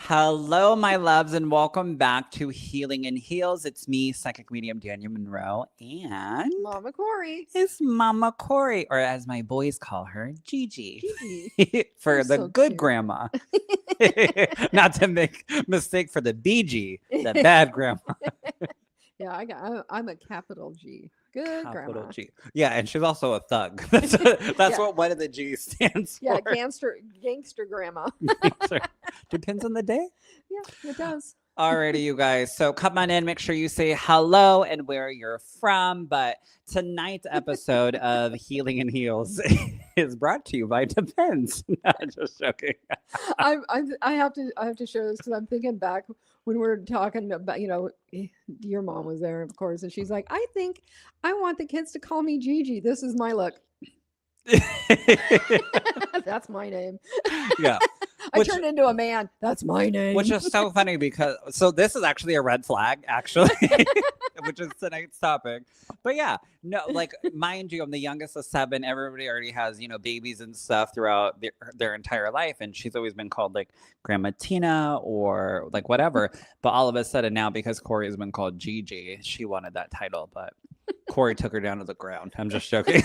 Hello, my loves, and welcome back to Healing and Heals. It's me, psychic medium Daniel Monroe, and Mama Kori. it's Mama Kori, or as my boys call her, Gigi, Gigi. for You're the so good cute. grandma. Not to make mistake for the BG, the bad grandma. Yeah, I'm a capital G. Good Capital grandma. G. Yeah, and she's also a thug. That's Yeah, what one of the G's stands yeah, for. gangster grandma. Depends on the day. Yeah, it does. Alrighty, you guys. So come on in, make sure you say hello and where you're from. But tonight's episode of Healing and Heals is brought to you by Depends. No, just joking. I have to show this because I'm thinking back when we were talking about, your mom was there, of course, and she's like, I think I want the kids to call me Gigi. This is my look. That's my name. Yeah. I Which turned into a man. That's my name. which is so funny because this is actually a red flag, actually, which is tonight's topic. But yeah, no, like mind you, I'm the youngest of seven. Everybody already has, babies and stuff throughout their entire life. And she's always been called like Grandma Tina or like whatever. But all of a sudden now, because Kori has been called Gigi, she wanted that title, but Kori took her down to the ground. I'm just joking.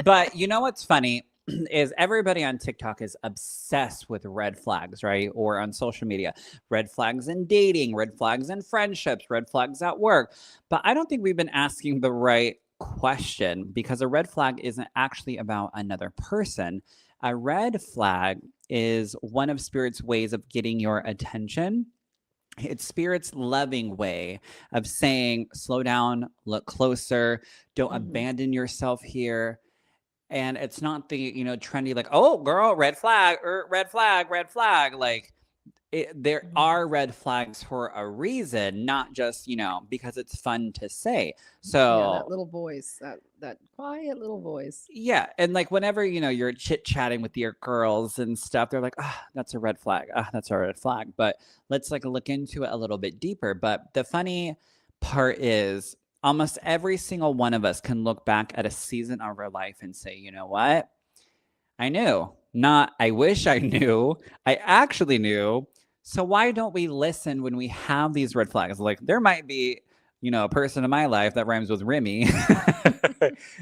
But you know what's funny? Is everybody on TikTok is obsessed with red flags, right? Or on social media, red flags in dating, red flags in friendships, red flags at work. But I don't think we've been asking the right question because a red flag isn't actually about another person. A red flag is one of Spirit's ways of getting your attention. It's Spirit's loving way of saying, slow down, look closer, don't Mhm. abandon yourself here. And it's not the, trendy, like, oh, girl, red flag, red flag, red flag. Like, there Mhm. are red flags for a reason, not just, because it's fun to say. Yeah, that So, little voice, that quiet little voice. yeah. And like, whenever, you're chit chatting with your girls and stuff, they're like, ah, that's a red flag. Ah, that's a red flag. But let's like look into it a little bit deeper. But the funny part is, almost every single one of us can look back at a season of our life and say, you know what? I knew. Not, I wish I knew. I actually knew. So why don't we listen when we have these red flags? Like, there might be, a person in my life that rhymes with Remy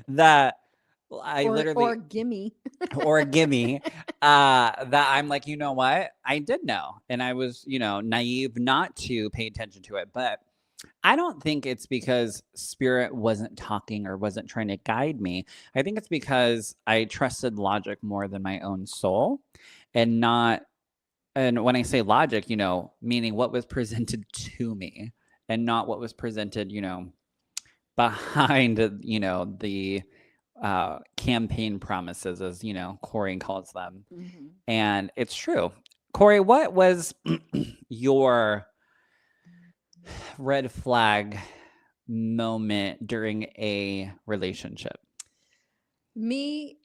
that I Or literally, gimme. or a gimme, that I'm like, you know what? I did know. And I was, naive not to pay attention to it. But I don't think it's because Spirit wasn't talking or wasn't trying to guide me. I think it's because I trusted logic more than my own soul, and not, and when I say logic, meaning what was presented to me and not what was presented, behind, the campaign promises, as, Kori calls them. Mhm. And it's true. Kori, what was your red flag moment during a relationship? Me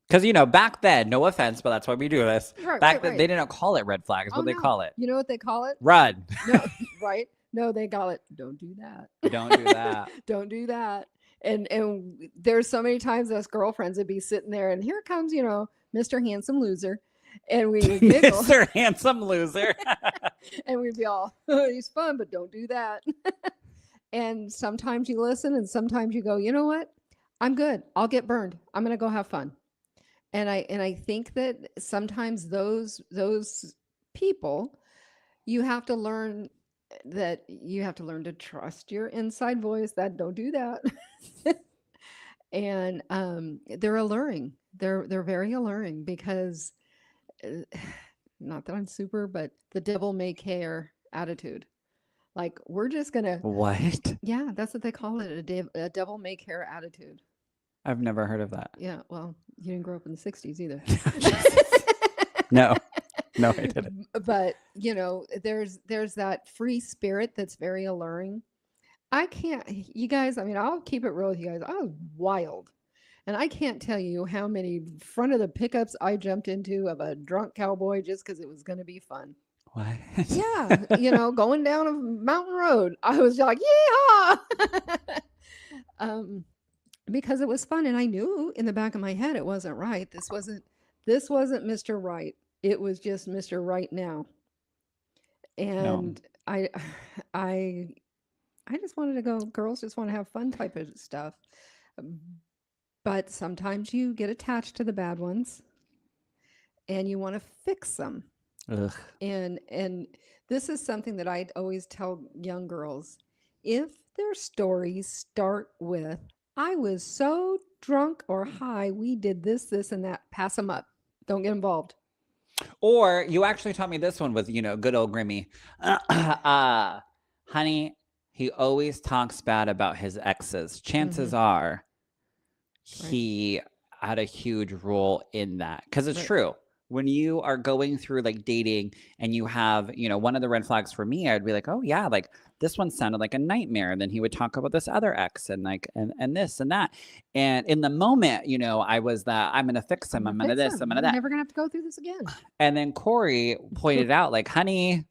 Because, back then, no offense, but that's why we do this. Right, Back right, then, they right. didn't call it red flags. Oh, What they no. call it? You know what they call it? Run. No, right? No, they call it, "Don't do that." Don't do that. Don't do that. And there's so many times us girlfriends would be sitting there, and here comes, Mr. Handsome Loser, and we would giggle, Mr. Handsome Loser. and we'd be all, "Oh, he's fun, but don't do that." And sometimes you listen, and sometimes you go, "You know what? I'm good. I'll get burned. I'm gonna go have fun." And I think that sometimes those people, you have to learn that you have to learn to trust your inside voice, that don't do that. And they're alluring. They're very alluring because uh, not that I'm super, but the devil may care attitude. Like, we're just gonna, What? yeah, that's what they call it, a devil may care attitude. I've never heard of that. Yeah, well, you didn't grow up in the 60s either. No, no, I didn't. But, there's that free spirit that's very alluring. I can't, you guys, I mean, I'll keep it real with you guys. I was wild. And I can't tell you how many front of the pickups I jumped into of a drunk cowboy just because it was going to be fun. What? Yeah, going down a mountain road, I was like, yeehaw! um, because it was fun, and I knew in the back of my head it wasn't right. This wasn't Mr. Right. It was just Mr. Right Now. No. And I I I just wanted to go, girls just want to have fun type of stuff. Um, But sometimes you get attached to the bad ones and you want to fix them. Ugh. And this is something that I always tell young girls. If their stories start with, I was so drunk or high, we did this, this, and that, pass them up. Don't get involved. Or you actually taught me this one with, good old Grimmy. Honey, he always talks bad about his exes. Chances are Right. he had a huge role in that. Because it's Right. true. When you are going through like dating and you have, one of the red flags for me, I'd be like, oh yeah, like this one sounded like a nightmare. And then he would talk about this other ex and like and this and that. And in the moment, I was that I'm gonna fix him, I'm I'm gonna gonna fix this, I'm them. gonna We're that. never gonna have to go through this again. And then Kori pointed out, like, honey,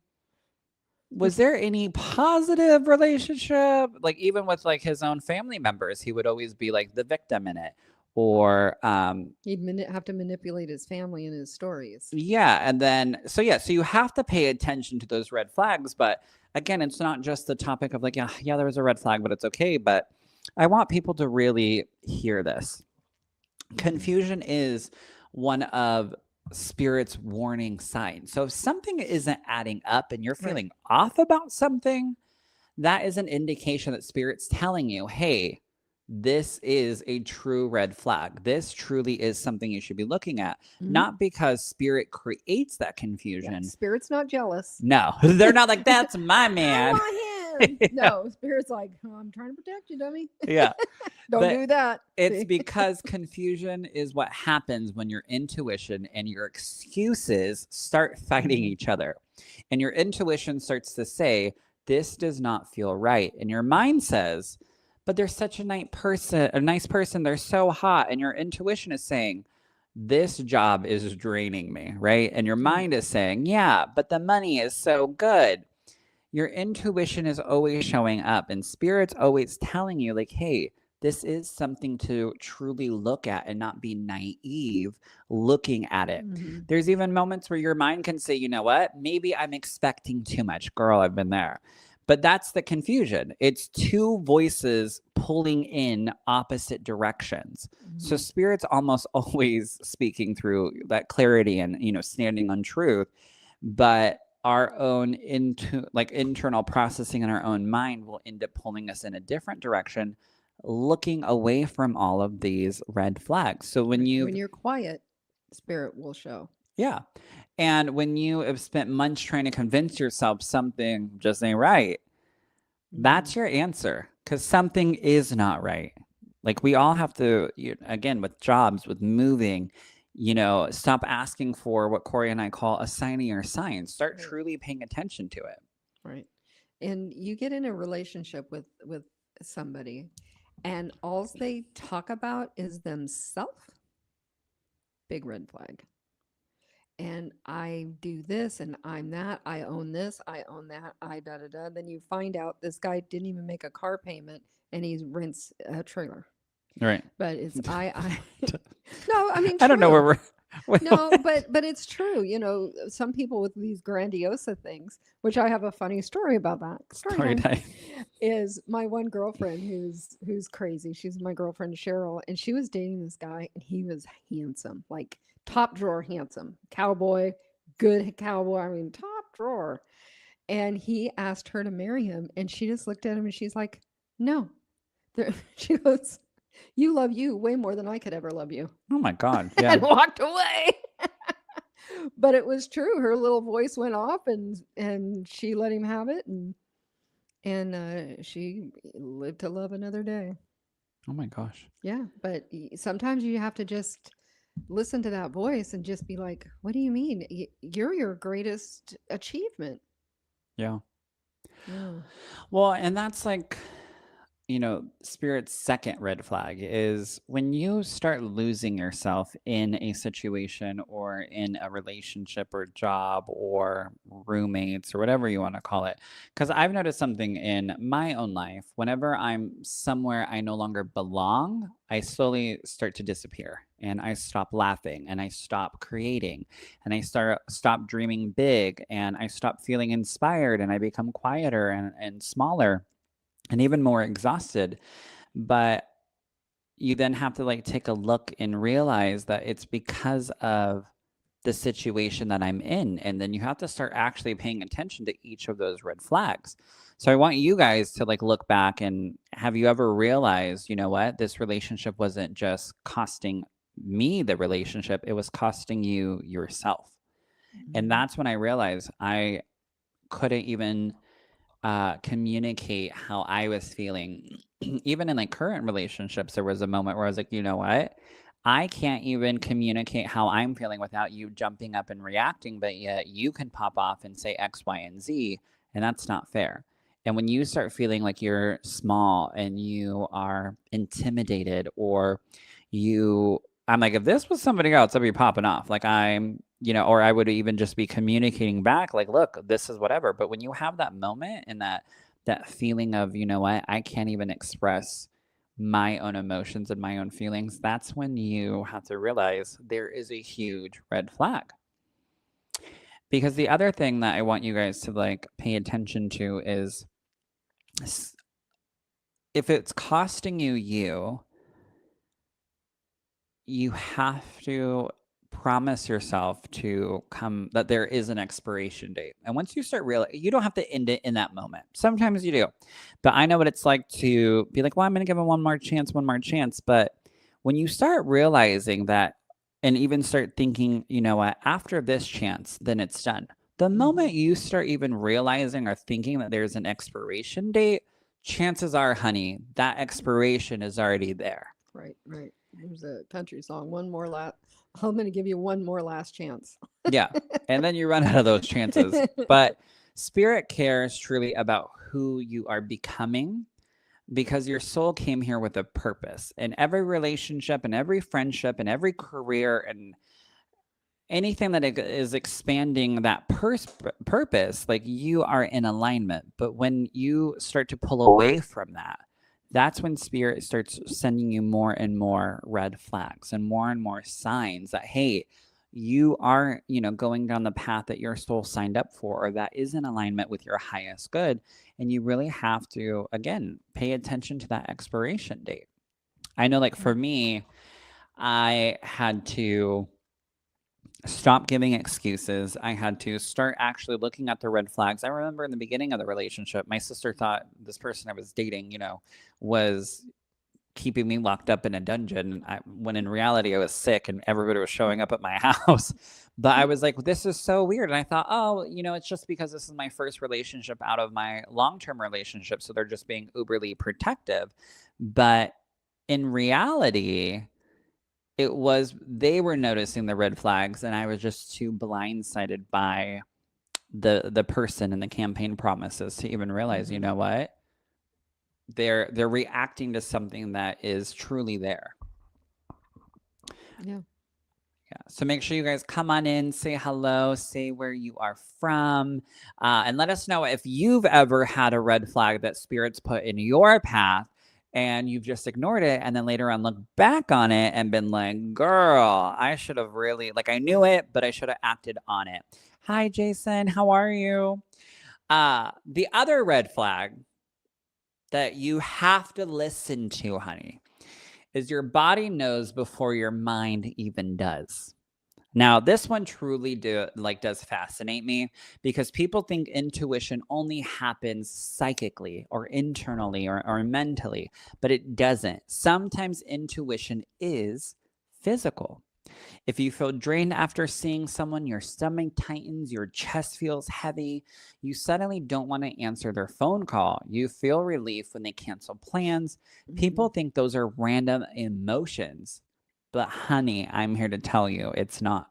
was there any positive relationship? Like, even with like his own family members, he would always be like the victim in it. Or He'd have to manipulate his family and his stories. yeah, and then so you have to pay attention to those red flags, but again, it's not just the topic of like, yeah, there was a red flag, but it's okay. But I want people to really hear this. Confusion is one of spirit's warning signs. So if something isn't adding up and you're Right. feeling off about something, that is an indication that spirit's telling you, hey, this is a true red flag. This truly is something you should be looking at. Not because spirit creates that Yeah. confusion. Spirit's not jealous. No, they're not like, that's my I man. want him. No, Spirit's like, oh, I'm trying to protect you, dummy. Yeah. Don't But do that. it's See? because confusion is what happens when your intuition and your excuses start fighting each other. And your intuition starts to say, this does not feel right. And your mind says, but they're such a nice person. They're so hot. And your intuition is saying, this job is draining me, right? And your mind is saying, yeah, but the money is so good. Your intuition is always showing up, and spirit's always telling you, like, hey, this is something to truly look at and not be naive looking at it. There's even moments where your mind can say, you know what? Maybe I'm expecting too much. Girl, I've been there. But that's the confusion. It's two voices pulling in opposite directions. So spirit's almost always speaking through that clarity and, standing on truth. But our own internal processing in our own mind will end up pulling us in a different direction, looking away from all of these red flags. So when you're quiet, Spirit will show. yeah. And when you have spent months trying to convince yourself something just ain't right, that's your answer, because something is not right. Like we all have to, again, with jobs, with moving, stop asking for what Kori and I call assigning your signs. Start truly paying attention to it. Right. And you get in a relationship with somebody and all they talk about is themselves. Big red flag. And I do this and I'm that. I own this. I own that. I da da da. Then you find out this guy didn't even make a car payment and he rents a trailer. Right. But it's I no, I mean, I don't know where we're. no, but it's true. Some people with these grandiose things, which I have a funny story about that. Story time. Is my one girlfriend who's crazy. She's my girlfriend Cheryl, and she was dating this guy, and he was handsome, like top drawer handsome, cowboy, good cowboy. I mean, top drawer. And he asked her to marry him, and she just looked at him, and she's like, "No." She goes, "You love you way more than I could ever love you." Oh my God. Yeah. And walked away. But it was true. Her little voice went off and she let him have it and she lived to love another day. Oh my gosh. Yeah, but sometimes you have to just listen to that voice and just be like, "What do you mean? You're your greatest achievement." Yeah. Yeah. Well, and that's like, Spirit's second red flag is when you start losing yourself in a situation or in a relationship or job or roommates or whatever you want to call it. Because I've noticed something in my own life. Whenever I'm somewhere I no longer belong, I slowly start to disappear and I stop laughing and I stop creating and I stop dreaming big and I stop feeling inspired and I become quieter and smaller and even more exhausted. But you then have to like take a look and realize that it's because of the situation that I'm in. And then you have to start actually paying attention to each of those red flags. So I want you guys to like look back and have you ever realized, you know what, this relationship wasn't just costing me the relationship, it was costing you yourself. And that's when I realized I couldn't even communicate how I was feeling. Even in like current relationships, there was a moment where I was like, you know what? I can't even communicate how I'm feeling without you jumping up and reacting, but yet you can pop off and say X, Y, and Z, and that's not fair. And when you start feeling like you're small and you are intimidated, or I'm like, if this was somebody else, I'd be popping off. Like or I would even just be communicating back, like, look, this is whatever. But when you have that moment and that feeling of, you know what, I can't even express my own emotions and my own feelings, that's when you have to realize there is a huge red flag. Because the other thing that I want you guys to like pay attention to is if it's costing you have to promise yourself to come that there is an expiration date. And once you start realizing, you don't have to end it in that moment. Sometimes you do. But I know what it's like to be like, well, I'm going to give him one more chance. But when you start realizing that and even start thinking, you know what, after this chance, then it's done. The moment you start even realizing or thinking that there's an expiration date, chances are, honey, that expiration is already there. Right, right. There's a country song. I'm going to give you one more last chance. Yeah. And then you run out of those chances. But spirit cares truly about who you are becoming because your soul came here with a purpose. And every relationship and every friendship and every career and anything that is expanding that purpose, like you are in alignment. But when you start to pull away from that, that's when spirit starts sending you more and more red flags and more signs that, hey, you are, going down the path that your soul signed up for, or that is in alignment with your highest good. And you really have to, again, pay attention to that expiration date. I know, like for me, I had to stop giving excuses. I had to start actually looking at the red flags. I remember in the beginning of the relationship, my sister thought this person I was dating, was keeping me locked up in a dungeon when in reality I was sick and everybody was showing up at my house. But I was like, this is so weird. And I thought, oh, it's just because this is my first relationship out of my long-term relationship. So they're just being uberly protective. But in reality, they were noticing the red flags and I was just too blindsided by the person and the campaign promises to even realize, you know what? They're reacting to something that is truly there. Yeah. Yeah. So make sure you guys come on in, say hello, say where you are from, and let us know if you've ever had a red flag that spirits put in your path and you've just ignored it. And then later on, look back on it and been like, girl, I should have really, like, I knew it, but I should have acted on it. Hi, Jason. How are you? The other red flag that you have to listen to, honey, is your body knows before your mind even does. Now, this one truly does fascinate me because people think intuition only happens psychically or internally or mentally, but it doesn't. Sometimes intuition is physical. If you feel drained after seeing someone, your stomach tightens, your chest feels heavy, you suddenly don't want to answer their phone call. You feel relief when they cancel plans. People think those are random emotions. But honey, I'm here to tell you it's not.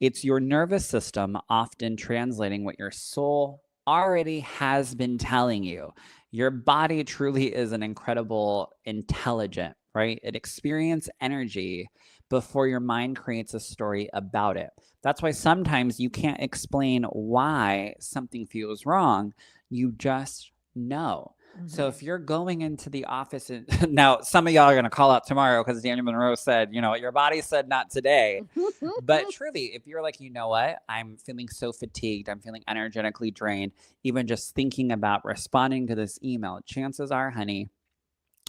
It's your nervous system often translating what your soul already has been telling you. Your body truly is an incredible intelligent, right? It experiences energy before your mind creates a story about it. That's why sometimes you can't explain why something feels wrong. You just know. So if you're going into the office and now some of y'all are going to call out tomorrow because Daniel Monroe said, you know what, your body said not today. But truly, if you're like, you know what, I'm feeling so fatigued, I'm feeling energetically drained, even just thinking about responding to this email, chances are, honey,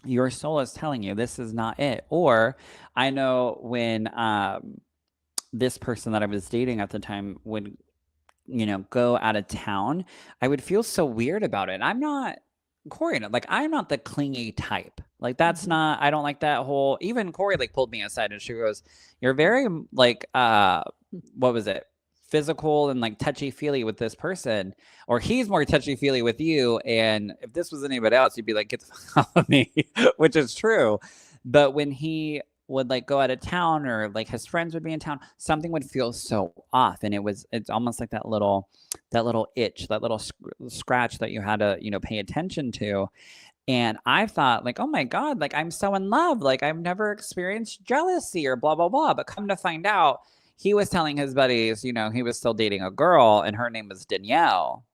your soul is telling you this is not it. Or I know when this person that I was dating at the time would, you know, go out of town, I would feel so weird about it. And I'm not Kori, like I'm not the clingy type. Like that's not, I don't like that whole, even Kori like pulled me aside and she goes, you're very like what was it? Physical and like touchy feely with this person, or he's more touchy feely with you. And if this was anybody else, you'd be like, get the fuck out of me, which is true. But when he would like go out of town or like his friends would be in town, something would feel so off. And it's almost like that little itch, that little scratch that you had to, you know, pay attention to. And I thought like, oh my God, like I'm so in love. Like I've never experienced jealousy or blah, blah, blah. But come to find out, he was telling his buddies, you know, he was still dating a girl and her name was Danielle.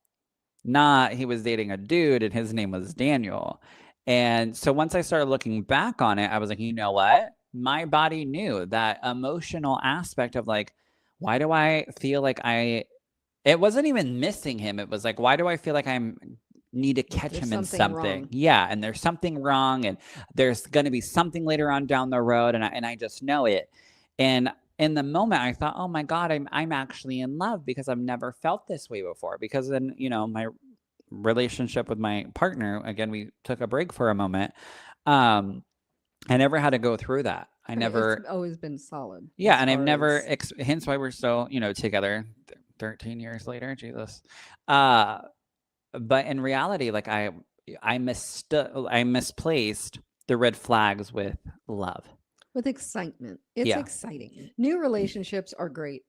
Not he was dating a dude and his name was Daniel. And so once I started looking back on it, I was like, you know what? My body knew that emotional aspect of like, why do I feel like it wasn't even missing him. It was like, why do I feel like I'm need to catch him in something? Wrong. Yeah. And there's something wrong. And there's going to be something later on down the road. And I just know it. And in the moment I thought, oh my God, I'm actually in love because I've never felt this way before. Because in, you know, my relationship with my partner, again, we took a break for a moment. I never had to go through that. I never. It's always been solid. Yeah, and I've never. Hence why we're still, you know, together 13 years later. Jesus. But in reality, like I misplaced the red flags with love. With excitement. It's exciting. New relationships are great.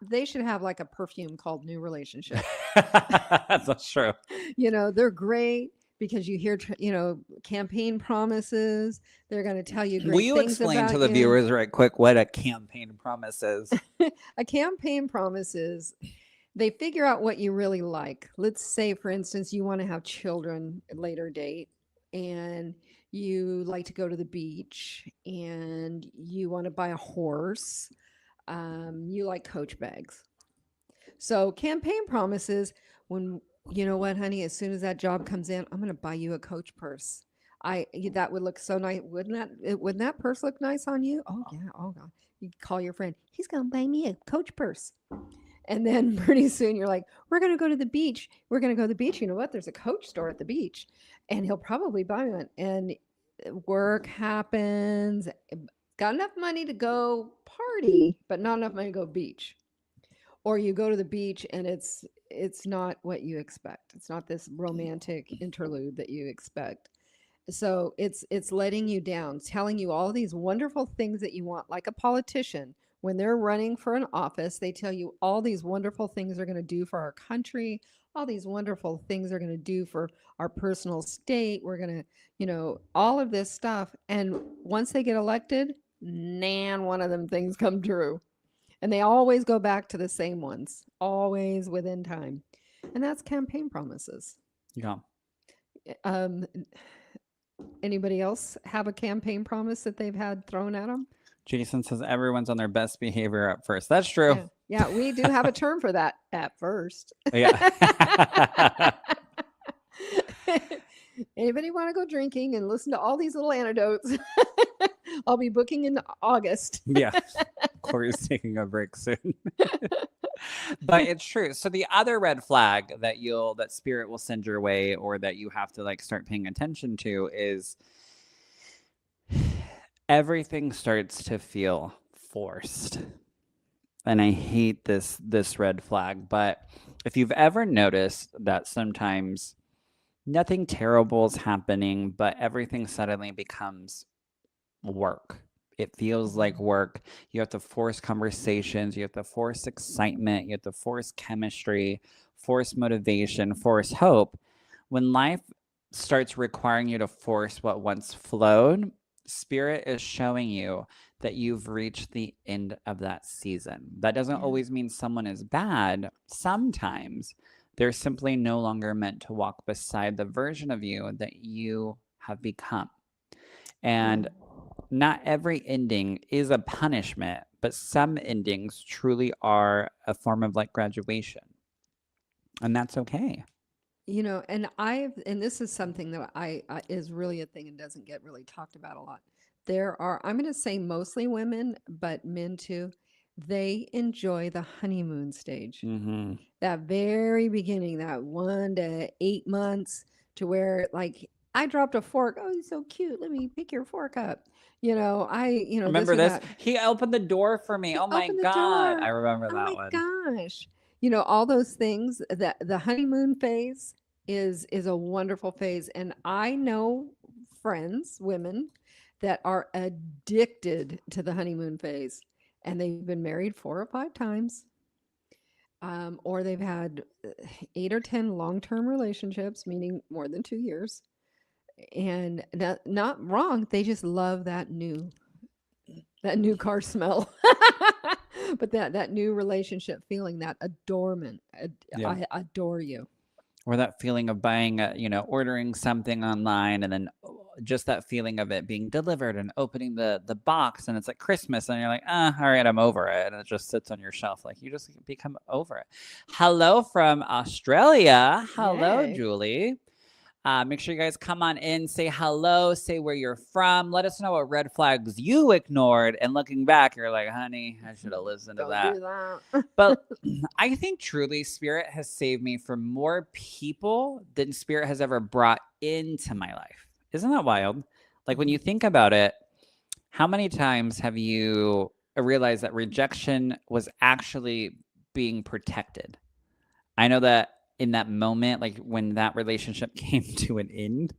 They should have like a perfume called New Relationship. That's true. You know, they're great because you hear, you know, campaign promises. They're going to tell you great Will you things explain about to the you. viewers right quick what a campaign promise is? A campaign promise is they figure out what you really like. Let's say, for instance, you want to have children at a later date and you like to go to the beach and you want to buy a horse. You like Coach bags. So campaign promises when you know what, honey, as soon as that job comes in, I'm going to buy you a Coach purse. That would look so nice. Wouldn't that purse look nice on you? Oh yeah. Oh God. You call your friend. He's going to buy me a Coach purse. And then pretty soon you're like, we're going to go to the beach. We're going to go to the beach. You know what? There's a Coach store at the beach and he'll probably buy one. And work happens. Got enough money to go party, but not enough money to go beach. Or you go to the beach and it's not what you expect. It's not this romantic interlude that you expect. So it's letting you down, telling you all these wonderful things that you want, like a politician. When they're running for an office, they tell you all these wonderful things they're going to do for our country, all these wonderful things they're going to do for our personal state. We're going to, you know, all of this stuff. And once they get elected, one of them things come true. And they always go back to the same ones, always within time. And that's campaign promises. Yeah. Anybody else have a campaign promise that they've had thrown at them? Jason says everyone's on their best behavior at first. That's true. Yeah, we do have a term for that, at first. Yeah. Anybody want to go drinking and listen to all these little anecdotes? I'll be booking in August. Yeah. Kori's taking a break soon. But it's true. So the other red flag that spirit will send your way, or that you have to like start paying attention to, is everything starts to feel forced. And I hate this red flag, but if you've ever noticed that sometimes nothing terrible is happening, but everything suddenly becomes work. It feels like work. You have to force conversations. You have to force excitement. You have to force chemistry, force motivation, force hope. When life starts requiring you to force what once flowed, Spirit is showing you that you've reached the end of that season. That doesn't Yeah. always mean someone is bad. Sometimes they're simply no longer meant to walk beside the version of you that you have become. And Yeah. not every ending is a punishment, but some endings truly are a form of like graduation. And that's okay. And this is something that I is really a thing and doesn't get really talked about a lot. There are, I'm going to say mostly women, but men too. They enjoy the honeymoon stage, Mm-hmm. that very beginning, that 1 to 8 months, to where like I dropped a fork. Oh, he's so cute. Let me pick your fork up. This Remember or this? that. He opened the door for me. He Oh my opened the God. I door. remember Oh that my one. gosh. All those things, that the honeymoon phase is a wonderful phase. And I know friends, women, that are addicted to the honeymoon phase. And they've been married 4 or 5 times. Or they've had 8 or 10 long-term relationships, meaning more than 2 years. And not wrong. They just love that new car smell. But that new relationship feeling, that adornment. Yeah. I adore you. Or that feeling of buying, ordering something online and then just that feeling of it being delivered and opening the box and it's like Christmas and you're like, all right, I'm over it. And it just sits on your shelf. Like you just become over it. Hello from Australia. Hello, Yay. Julie. Make sure you guys come on in, say hello, say where you're from. Let us know what red flags you ignored. And looking back, you're like, honey, I should have listened to Don't that. do that. But I think truly Spirit has saved me from more people than Spirit has ever brought into my life. Isn't that wild? Like when you Mhm. think about it, how many times have you realized that rejection was actually being protected? I know that in that moment, like when that relationship came to an end,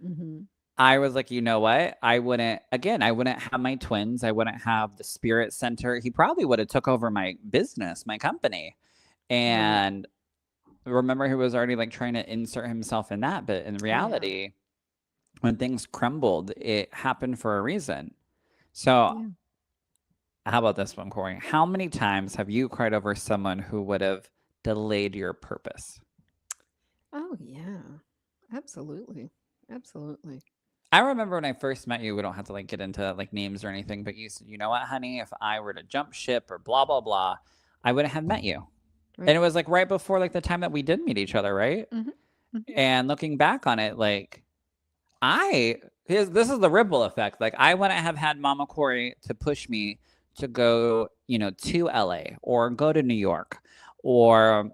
Mhm. I was like, you know what? I wouldn't have my twins. I wouldn't have the Spirit Center. He probably would have took over my business, my company. Right. And remember, he was already like trying to insert himself in that. But in Oh yeah. reality, when things crumbled, it happened for a reason. So, Yeah. how about this one, Corey? How many times have you cried over someone who would have delayed your purpose? Oh yeah. Absolutely. Absolutely. I remember when I first met you, we don't have to like get into like names or anything, but you said, you know what, honey, if I were to jump ship or blah, blah, blah, I wouldn't have met you. And Right. it was like right before like the time that we did meet each other, right? Mhm. Mhm. And looking back on it, like this is the ripple effect. Like I wouldn't have had Mama Corey to push me to go, to LA or go to New York or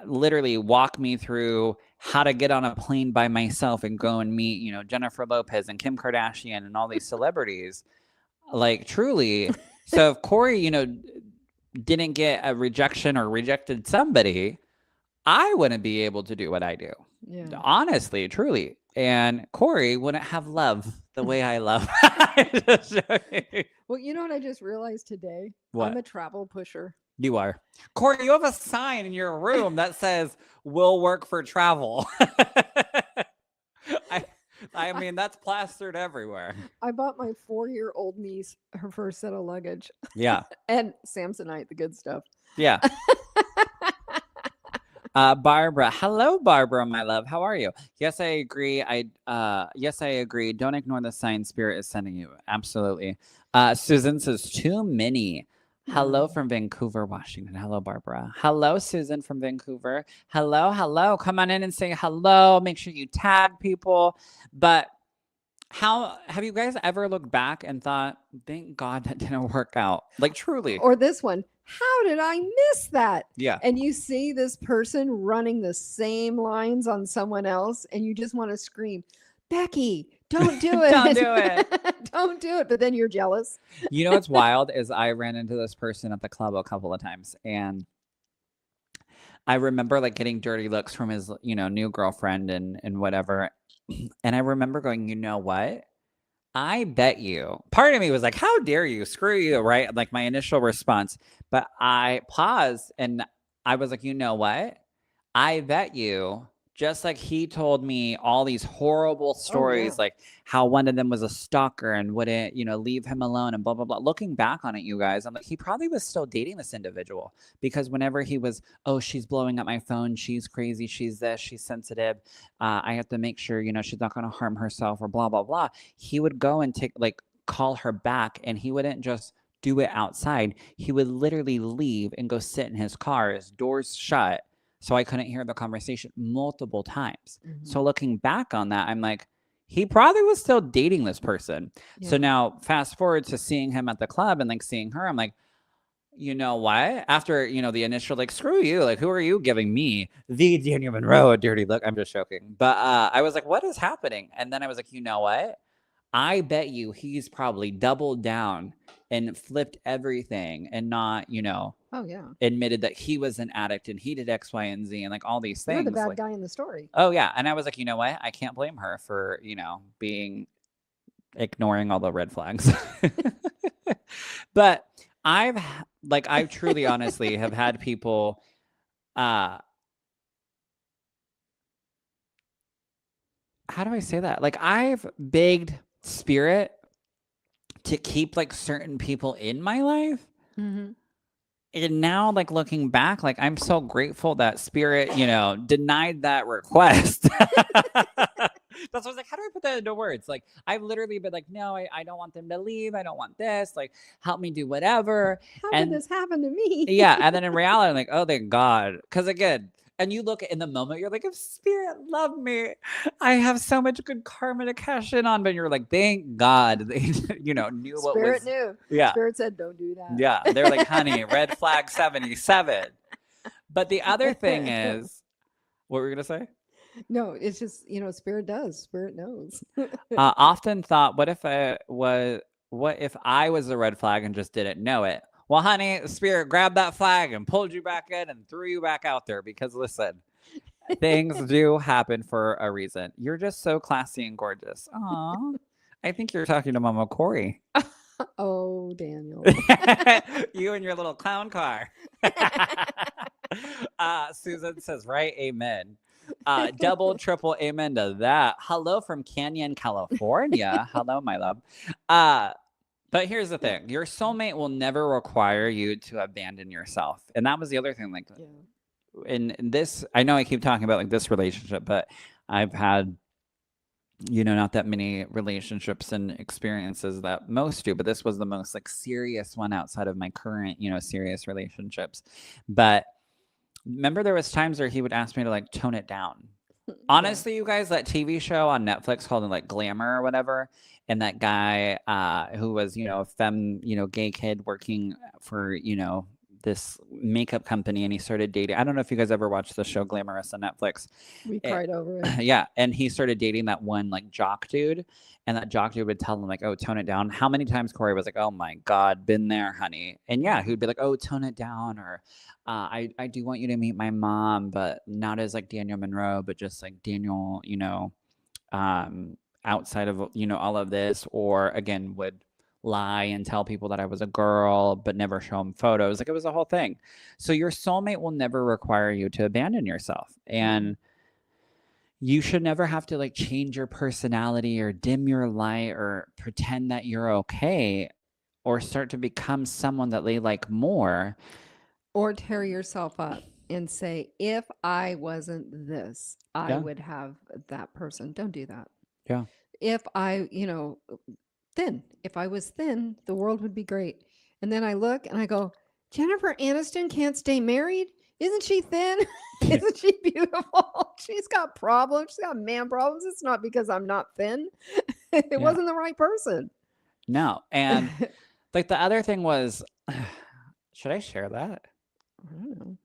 literally walk me through how to get on a plane by myself and go and meet, Jennifer Lopez and Kim Kardashian and all these celebrities. Like truly. So if Corey, didn't get a rejection or rejected somebody, I wouldn't be able to do what I do. Yeah. Honestly, truly. And Corey wouldn't have love the way I love. Well, you know what I just realized today? I'm What? a travel pusher. You are. Corey, you have a sign in your room that says, "Will work for travel." I, I mean, that's plastered everywhere. I bought my 4-year-old niece her first set of luggage Yeah. and Samsonite, the good stuff. Yeah. Barbara. Hello, Barbara, my love. How are you? Yes, I agree. Yes, I agree. Don't ignore the sign Spirit is sending you. Absolutely. Susan says too many. Hello Mm. from Vancouver, Washington. Hello, Barbara. Hello, Susan from Vancouver. Hello, hello. Come on in and say hello. Make sure you tag people. But how have you guys ever looked back and thought, thank God that didn't work out? Like truly. Or this one, how did I miss that? Yeah. And you see this person running the same lines on someone else, and you just want to scream, Becky, don't do it. Don't do it. Don't do it. But then you're jealous. You know what's wild is I ran into this person at the club a couple of times, and I remember like getting dirty looks from his, new girlfriend and whatever. And I remember going, you know what? I bet you. Part of me was like, how dare you? Screw you, right? Like my initial response. But I paused and I was like, you know what? I bet you Just like he told me all these horrible Oh yeah. stories, like how one of them was a stalker and wouldn't, leave him alone and blah, blah, blah. Looking back on it, you guys, I'm like, he probably was still dating this individual because whenever he was, oh, she's blowing up my phone, she's crazy, she's this, she's sensitive, I have to make sure, she's not going to harm herself or blah, blah, blah. He would go and call her back, and he wouldn't just do it outside. He would literally leave and go sit in his car, his doors shut, so I couldn't hear the conversation multiple times. So looking back on that, I'm like, he probably was still dating this person. Yeah. So now fast forward to seeing him at the club and like seeing her, I'm like, you know what? After, the initial, like, screw you, like, who are you giving me, the Daniel Monroe, a dirty look? I'm just joking. But I was like, what is happening? And then I was like, you know what? I bet you he's probably doubled down and flipped everything and not, Oh yeah. admitted that he was an addict and he did X, Y, and Z and like all these You're things. the bad like, guy in the story. oh yeah. And I was like, you know what? I can't blame her for, ignoring all the red flags. But I truly honestly have had people how do I say that? Like, I've begged spirit to keep like certain people in my life. And now, like, looking back, like, I'm so grateful that spirit, denied that request. That's why I was like, how do I put that into words? Like, I've literally been like, no, I don't want them to leave. I don't want this. Like, help me do whatever. How did this happen to me? Yeah. And then in reality, I'm like, oh, thank God. Because again, and you look in the moment, you're like, if spirit loved me, I have so much good karma to cash in on. But you're like, thank God they, knew what was. Spirit knew. Yeah. Spirit said, don't do that. Yeah. They're like, honey, red flag 77. But the other thing is, what were we going to say? No, it's just, spirit does. Spirit knows. Often thought, what if I was a red flag and just didn't know it? Well, honey, spirit grabbed that flag and pulled you back in and threw you back out there because listen, things do happen for a reason. You're just so classy and gorgeous. Aw. I think you're talking to Mama Kori. Oh, Daniel. You and your little clown car. Susan says, right, amen. Double, triple amen to that. Hello from Canyon, California. Hello, my love. But here's the thing. Your soulmate will never require you to abandon yourself. And that was the other thing. Like, in this, I know I keep talking about like this relationship, but I've had, not that many relationships and experiences that most do, but this was the most like serious one outside of my current, serious relationships. But remember there was times where he would ask me to like tone it down. Honestly, you guys, that TV show on Netflix called like Glamour or whatever, and that guy who was, a gay kid working for, this makeup company, and he started dating. I don't know if you guys ever watched the show Glamorous on Netflix. We cried over it. Yeah, and he started dating that one like jock dude, and that jock dude would tell him like, "Oh, tone it down." How many times Kori was like, "Oh my God, been there, honey," and yeah, he would be like, "Oh, tone it down," or I do want you to meet my mom, but not as like Daniel Monroe, but just like Daniel, outside of all of this, or again would lie and tell people that I was a girl, but never show them photos. Like, it was a whole thing. So your soulmate will never require you to abandon yourself, and you should never have to like change your personality or dim your light or pretend that you're okay or start to become someone that they like more. Or tear yourself up and say, if I wasn't this, I would have that person. Don't do that. Yeah. If I, thin. If I was thin, the world would be great. And then I look and I go, Jennifer Aniston can't stay married? Isn't she thin? Isn't she beautiful? She's got problems. She's got man problems. It's not because I'm not thin. It wasn't the right person. No. And like the other thing was, should I share that? I don't know.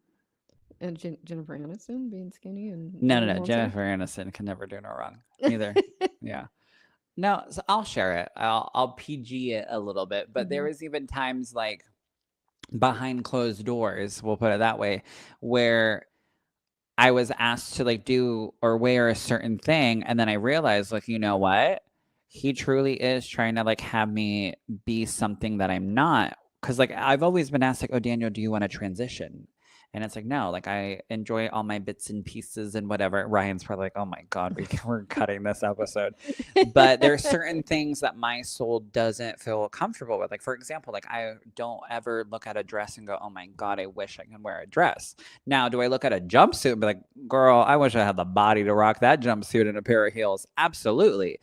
And Jennifer Aniston being skinny and no. Jennifer Aniston can never do no wrong. Neither. Yeah. No, so I'll share it. I'll PG it a little bit, but there was even times like behind closed doors, we'll put it that way, where I was asked to like do or wear a certain thing, and then I realized, like, you know what? He truly is trying to like have me be something that I'm not. Because like I've always been asked, like, oh, Daniel, do you want to transition? And it's like, no, like I enjoy all my bits and pieces and whatever. Ryan's probably like, oh my God, we're cutting this episode. But there's certain things that my soul doesn't feel comfortable with. Like, for example, like I don't ever look at a dress and go, oh my God, I wish I could wear a dress. Now, do I look at a jumpsuit and be like, girl, I wish I had the body to rock that jumpsuit and a pair of heels? Absolutely.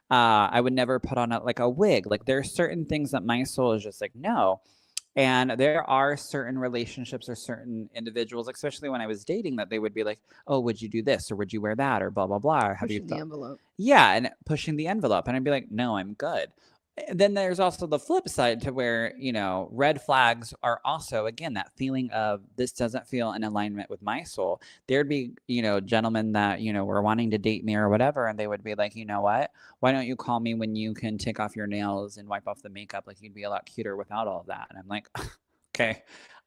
I would never put on like a wig. Like there are certain things that my soul is just like, no. And there are certain relationships or certain individuals, especially when I was dating, that they would be like, oh, would you do this? Or would you wear that? Or blah, blah, blah. Or have you Pushing the thought? envelope. Yeah. And pushing the envelope. And I'd be like, no, I'm good. And then there's also the flip side to where, you know, red flags are also, again, that feeling of this doesn't feel in alignment with my soul. There'd be, you know, gentlemen that, you know, were wanting to date me or whatever. And they would be like, you know what? Why don't you call me when you can take off your nails and wipe off the makeup? Like you'd be a lot cuter without all of that. And I'm like, okay,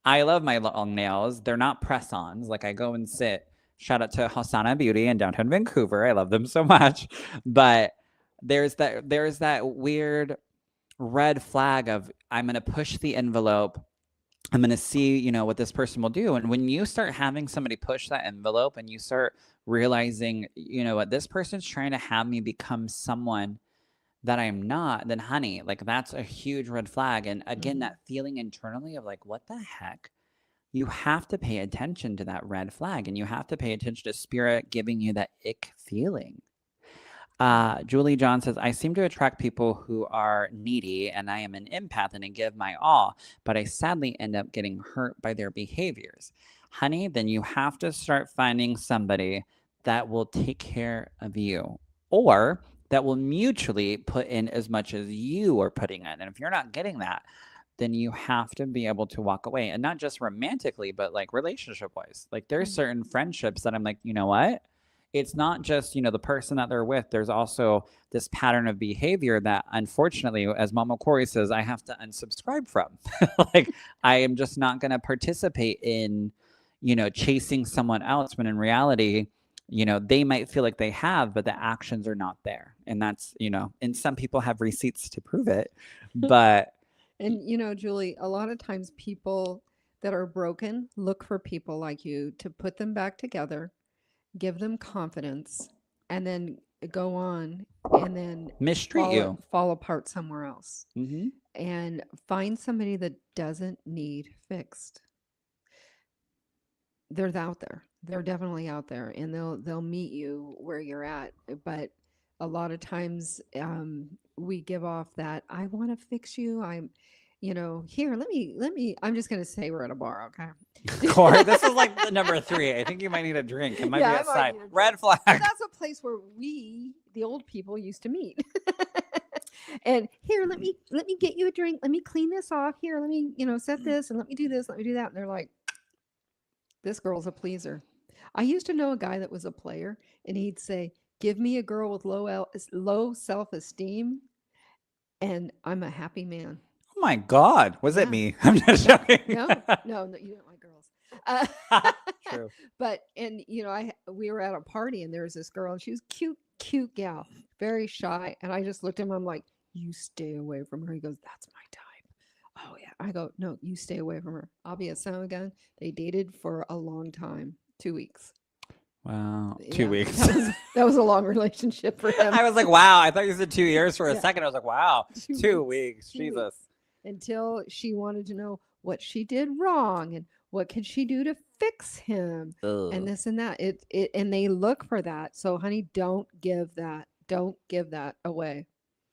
I love my long nails. They're not press-ons. Like I go and sit. Shout out to Hosanna Beauty in downtown Vancouver. I love them so much. But there's that weird red flag of I'm going to push the envelope. I'm going to see, you know, what this person will do. And when you start having somebody push that envelope and you start realizing, you know what, this person's trying to have me become someone that I'm not, then honey, like that's a huge red flag. And again, that feeling internally of like, what the heck? You have to pay attention to that red flag and you have to pay attention to spirit giving you that ick feeling. Julie John says, I seem to attract people who are needy and I am an empath and I give my all, but I sadly end up getting hurt by their behaviors. Honey, then you have to start finding somebody that will take care of you or that will mutually put in as much as you are putting in. And if you're not getting that, then you have to be able to walk away, and not just romantically, but like relationship wise. Like there's certain friendships that I'm like, you know what? It's not just, you know, the person that they're with. There's also this pattern of behavior that unfortunately, as Mama Kori says, I have to unsubscribe from. Like I am just not going to participate in, you know, chasing someone else when in reality, you know, they might feel like they have, but the actions are not there. And that's, you know, and some people have receipts to prove it, but And you know, Julie, a lot of times people that are broken look for people like you to put them back together, give them confidence, and then go on and then mistreat you. fall apart somewhere else. Mm-hmm. And find somebody that doesn't need fixed. They're out there. They're definitely out there, and they'll meet you where you're at. But a lot of times, we give off that I want to fix you. I'm, you know, here. Let me. I'm just gonna say we're at a bar, okay? Corey, this is like the number 3. I think you might need a drink. It might Yeah, be I a might sign. need a drink. Red flag. But that's a place where we, the old people, used to meet. And here, let me get you a drink. Let me clean this off. Here, let me, you know, set this and let me do this. Let me do that. And they're like, this girl's a pleaser. I used to know a guy that was a player, and he'd say, "Give me a girl with low self-esteem, and I'm a happy man." Oh my God. Was it Yeah. me? I'm just joking. No, you don't like girls. True. But and you know, we were at a party, and there was this girl, and she was cute gal, very shy, and I just looked at him. I'm like, "You stay away from her." He goes, "That's my type." Oh yeah. I go, "No, you stay away from her." I'll be a son of a gun. They dated for a long time, 2 weeks. Wow. 2 Yeah, weeks. that was a long relationship for him. I was like, wow. I thought you said 2 years for a Yeah. second. I was like, wow. 2 weeks. 2 Jesus. weeks. Until she wanted to know what she did wrong and what could she do to fix him Ugh. and this and that. It and they look for that. So honey, don't give that. Don't give that away.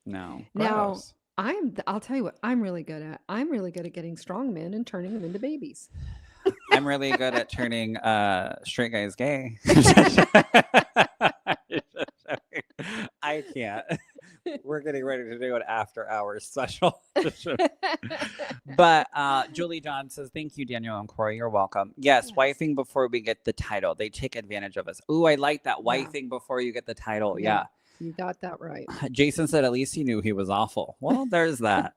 No. Now, Gross. I'll tell you what I'm really good at. I'm really good at getting strong men and turning them into babies. I'm really good at turning straight guys gay. I can't. We're getting ready to do an after hours special. But Julie John says, thank you, Daniel and Corey. You're welcome. Yes, wifing before we get the title. They take advantage of us. Ooh, I like that. Wifing before you get the title. Yeah. You got that right. Jason said, at least he knew he was awful. Well, there's that.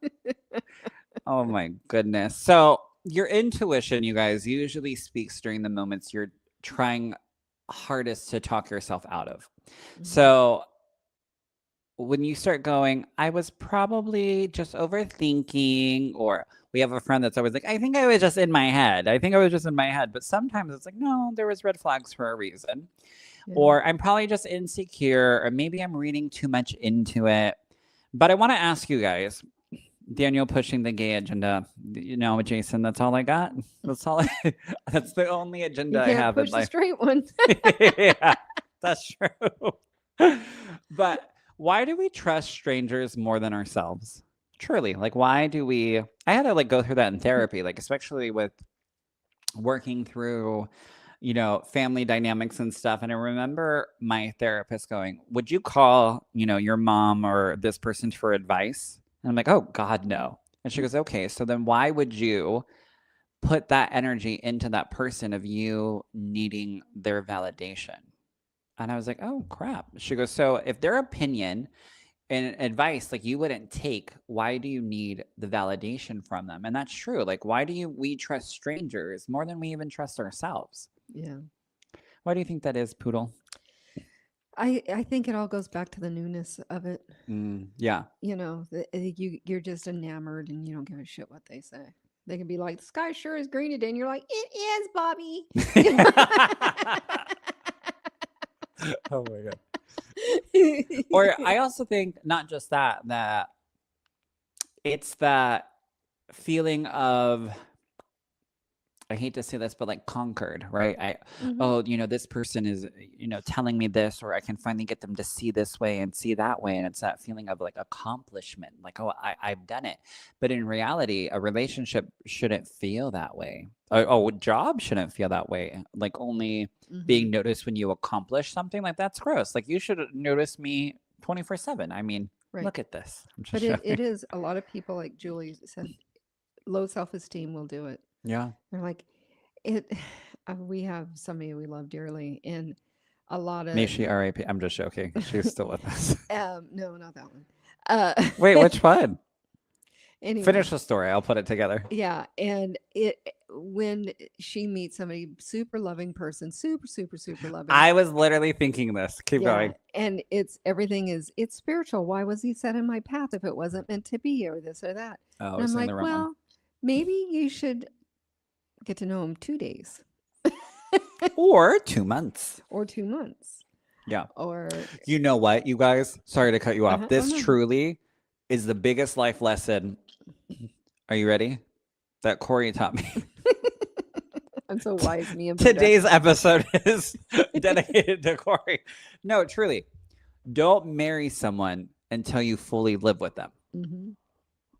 Oh my goodness. So your intuition, you guys, usually speaks during the moments you're trying hardest to talk yourself out of. So when you start going, I was probably just overthinking, or we have a friend that's always like, I think I was just in my head. I think I was just in my head. But sometimes it's like, no, there was red flags for a reason. Yeah. Or I'm probably just insecure, or maybe I'm reading too much into it. But I want to ask you guys, Daniel pushing the gay agenda. You know, Jason, that's all I got. That's all. That's the only agenda You I can't have in push the life. straight one. Yeah, that's true. But why do we trust strangers more than ourselves? Truly, like, why do we? I had to like go through that in therapy, like especially with working through, family dynamics and stuff. And I remember my therapist going, "Would you call, your mom or this person for advice?" And I'm like, "Oh God, no." And she goes, "Okay, so then why would you put that energy into that person of you needing their validation?" And I was like, "Oh crap." She goes, "So if their opinion and advice like you wouldn't take, why do you need the validation from them?" And that's true. Like, why do we trust strangers more than we even trust ourselves? Yeah. Why do you think that is, Poodle? I think it all goes back to the newness of it. Yeah. You're just enamored and you don't give a shit what they say. They can be like, the sky sure is green today, and you're like, it is, Bobby. Oh my God. Or I also think not just that it's that feeling of, I hate to say this, but like conquered, right? Oh, this person is, telling me this, or I can finally get them to see this way and see that way. And it's that feeling of like accomplishment, like, oh, I've done it. But in reality, a relationship shouldn't feel that way. A job shouldn't feel that way. Like only being noticed when you accomplish something, like that's gross. Like you should notice me 24/7. I mean, Right. look at this. I'm just But showing. it is a lot of people, like Julie said, low self-esteem will do it. Yeah. They're like, it. We have somebody we love dearly, and a lot May of she R.I.P. I'm just joking. She's still with us. no, not that one. Wait, which one? Anyway, Finish the story. I'll put it together. yeah, and it when she meets somebody super loving person, super super super loving. I was literally thinking this. Keep Yeah, going. and it's spiritual. Why was he set in my path if it wasn't meant to be, or this or that? Oh, And we're I'm saying like, the wrong one. well, maybe you should get to know him 2 days Or 2 months. or 2 months. Yeah. Or You know what, you guys? Sorry to cut you off. This no. truly is the biggest life lesson. Are you ready? That Kori taught me. I'm so wise, me and Today's episode is dedicated to Kori. No, truly. Don't marry someone until you fully live with them.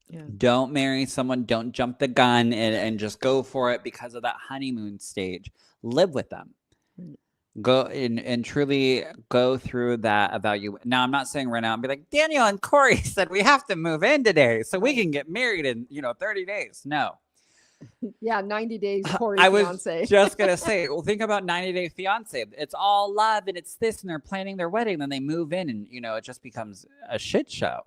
Yeah. Don't marry someone. Don't jump the gun and just go for it because of that honeymoon stage. Live with them. Go and truly go through that evaluation. Now, I'm not saying right now and be like, Daniel and Kori said we have to move in today so we can get married in 30 days. No. Yeah, 90 days Kori I was fiance. just gonna say, well, think about 90 Day Fiance. It's all love and it's this, and they're planning their wedding. Then they move in, and it just becomes a shit show.